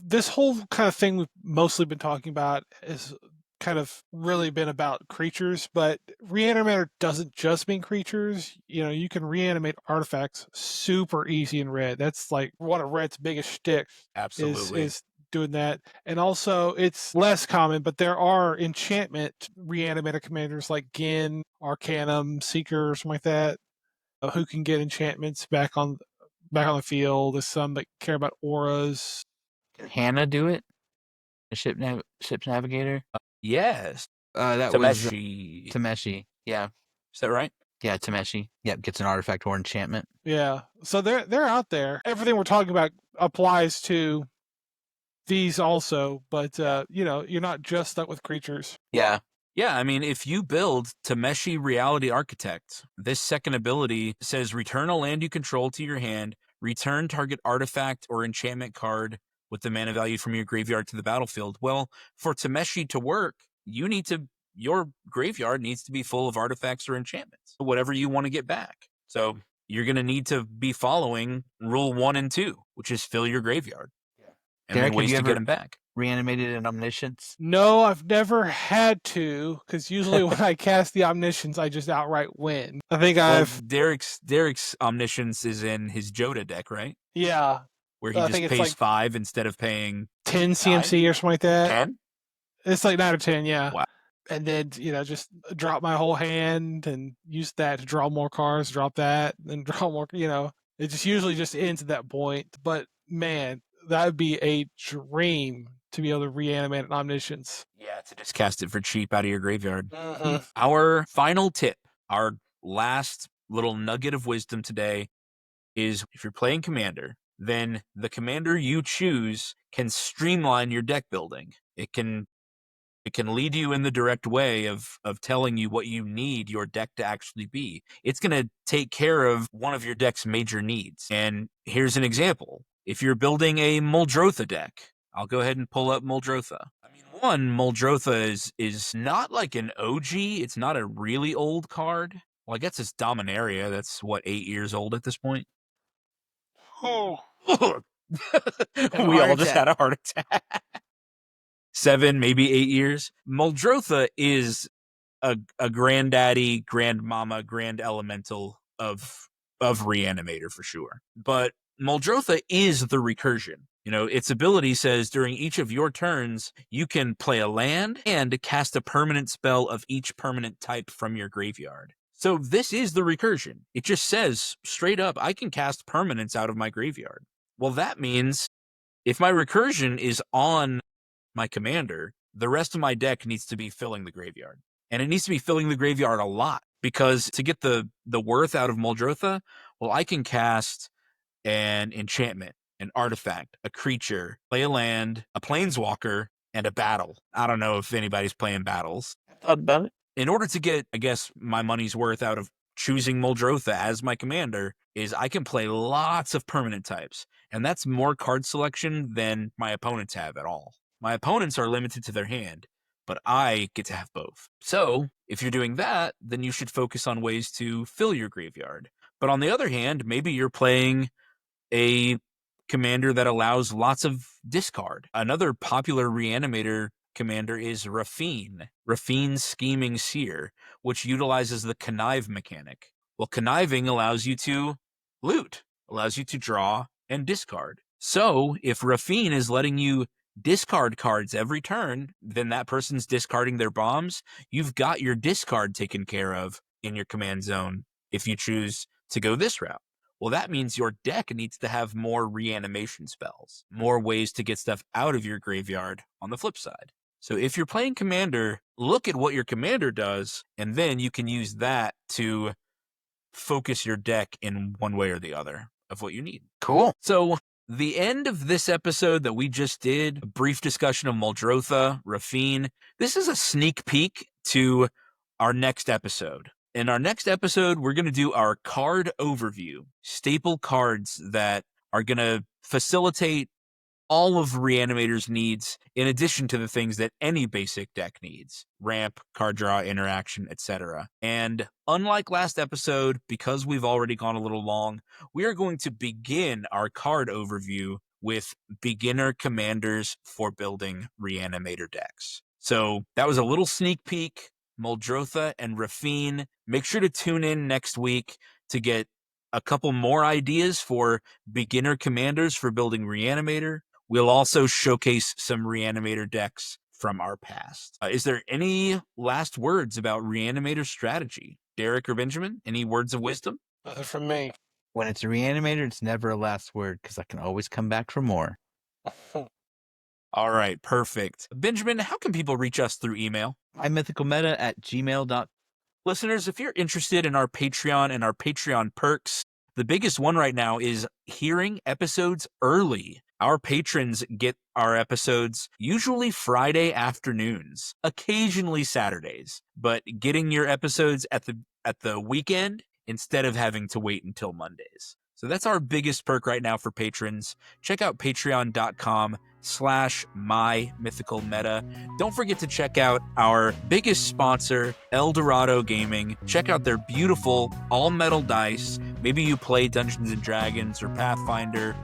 [SPEAKER 3] this whole kind of thing we've mostly been talking about is kind of really been about creatures, but Reanimator doesn't just mean creatures. You know, you can reanimate artifacts super easy in red. That's like one of red's biggest shticks.
[SPEAKER 1] Absolutely.
[SPEAKER 3] Is doing that. And also it's less common, but there are enchantment Reanimator commanders like Gin, Arcanum, Seeker, or something like that, who can get enchantments back on the field. There's some that care about auras.
[SPEAKER 2] Can Hannah do it? The ship's navigator?
[SPEAKER 1] Yes.
[SPEAKER 2] That
[SPEAKER 1] Tameshi.
[SPEAKER 2] was Tameshi. Yeah.
[SPEAKER 1] Is that right?
[SPEAKER 2] Yeah, Tameshi. Yep, gets an artifact or enchantment.
[SPEAKER 3] Yeah. So they're out there. Everything we're talking about applies to these also, but you know, you're not just stuck with creatures.
[SPEAKER 2] Yeah.
[SPEAKER 1] Yeah, I mean, if you build Tameshi Reality Architect, this second ability says return a land you control to your hand, return target artifact or enchantment card with the mana value from your graveyard to the battlefield. Well, for Tameshi to work, your graveyard needs to be full of artifacts or enchantments, whatever you want to get back. So you're going to need to be following rule 1 and 2, which is fill your graveyard. Yeah. And
[SPEAKER 2] Derek,
[SPEAKER 1] ways to get them back.
[SPEAKER 2] Reanimated an Omniscience?
[SPEAKER 3] No, I've never had to, because usually when I cast the Omniscience, I just outright win. I think Derek's
[SPEAKER 1] Omniscience is in his Joda deck, right?
[SPEAKER 3] Yeah.
[SPEAKER 1] where he
[SPEAKER 3] I
[SPEAKER 1] just
[SPEAKER 3] think it's
[SPEAKER 1] pays
[SPEAKER 3] like
[SPEAKER 1] 5 instead of paying
[SPEAKER 3] 10 CMC or something like that.
[SPEAKER 1] 10?
[SPEAKER 3] It's like 9 or 10, yeah.
[SPEAKER 1] Wow.
[SPEAKER 3] And then, just drop my whole hand and use that to draw more cards, drop that, and draw more, It just usually just ends at that point. But, man, that would be a dream to be able to reanimate an Omniscience.
[SPEAKER 1] Yeah, to just cast it for cheap out of your graveyard.
[SPEAKER 3] Mm-hmm.
[SPEAKER 1] Our final tip, our last little nugget of wisdom today is if you're playing Commander, then the commander you choose can streamline your deck building. It can lead you in the direct way of telling you what you need your deck to actually be. It's going to take care of one of your deck's major needs. And here's an example. If you're building a Muldrotha deck, I'll go ahead and pull up Muldrotha. I mean, one, Muldrotha is not like an OG. It's not a really old card. Well, I guess it's Dominaria. That's, 8 years old at this point?
[SPEAKER 3] Oh.
[SPEAKER 1] We all just had a heart attack. 7, maybe 8 years. Muldrotha is a granddaddy, grandmama, grand elemental of Reanimator for sure. But Muldrotha is the recursion. Its ability says during each of your turns, you can play a land and cast a permanent spell of each permanent type from your graveyard. So this is the recursion. It just says straight up, I can cast permanents out of my graveyard. Well, that means if my recursion is on my commander, the rest of my deck needs to be filling the graveyard. And it needs to be filling the graveyard a lot, because to get the worth out of Muldrotha, well, I can cast an enchantment, an artifact, a creature, play a land, a planeswalker, and a battle. I don't know if anybody's playing battles.
[SPEAKER 2] Thought about it.
[SPEAKER 1] In order to get, I guess, my money's worth out of choosing Muldrotha as my commander, is I can play lots of permanent types. And that's more card selection than my opponents have at all. My opponents are limited to their hand, but I get to have both. So, if you're doing that, then you should focus on ways to fill your graveyard. But on the other hand, maybe you're playing a commander that allows lots of discard. Another popular Reanimator commander is Rafine's Scheming Seer, which utilizes the connive mechanic. Well, conniving allows you to loot, allows you to draw and discard. So, if Rafine is letting you discard cards every turn, then that person's discarding their bombs. You've got your discard taken care of in your command zone if you choose to go this route. Well, that means your deck needs to have more reanimation spells, more ways to get stuff out of your graveyard on the flip side. So if you're playing Commander, look at what your commander does, and then you can use that to focus your deck in one way or the other of what you need.
[SPEAKER 2] Cool.
[SPEAKER 1] So the end of this episode that we just did, a brief discussion of Muldrotha, Rafine. This is a sneak peek to our next episode. In our next episode, we're going to do our card overview, staple cards that are going to facilitate all of Reanimator's needs, in addition to the things that any basic deck needs: ramp, card draw, interaction, etc. And unlike last episode, because we've already gone a little long, we are going to begin our card overview with beginner commanders for building Reanimator decks. So that was a little sneak peek. Muldrotha and Rafine. Make sure to tune in next week to get a couple more ideas for beginner commanders for building Reanimator. We'll also showcase some Reanimator decks from our past. Is there any last words about Reanimator strategy? Derek or Benjamin, any words of wisdom?
[SPEAKER 3] Nothing from me.
[SPEAKER 2] When it's a Reanimator, it's never a last word, because I can always come back for more.
[SPEAKER 1] All right, perfect. Benjamin, how can people reach us through email?
[SPEAKER 2] MyMythicalMeta@gmail.com.
[SPEAKER 1] Listeners, if you're interested in our Patreon and our Patreon perks, the biggest one right now is hearing episodes early. Our patrons get our episodes usually Friday afternoons, occasionally Saturdays, but getting your episodes at the weekend instead of having to wait until Mondays. So that's our biggest perk right now for patrons. Check out patreon.com/My Mythical Meta. Don't forget to check out our biggest sponsor, Eldorado Gaming. Check out their beautiful all-metal dice. Maybe you play Dungeons & Dragons or Pathfinder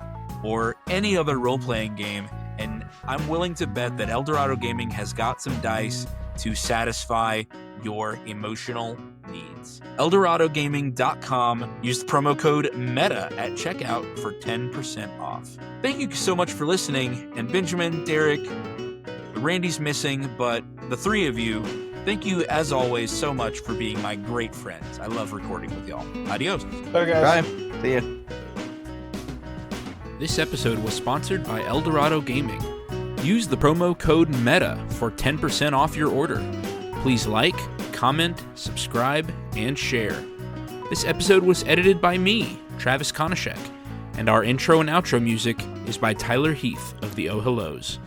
[SPEAKER 1] or any other role-playing game, and I'm willing to bet that Eldorado Gaming has got some dice to satisfy your emotional needs. friends. EldoradoGaming.com. Use the promo code META at checkout for 10% off. Thank you so much for listening. And Benjamin, Derek, Randy's missing, but the three of you, thank you as always so much for being my great friends. I love recording with y'all. Adios.
[SPEAKER 3] Bye, guys.
[SPEAKER 4] Bye. See ya.
[SPEAKER 1] This episode was sponsored by Eldorado Gaming. Use the promo code META for 10% off your order. Please like, comment, subscribe, and share. This episode was edited by me, Travis Konishek, and our intro and outro music is by Tyler Heath of the Oh Hellos.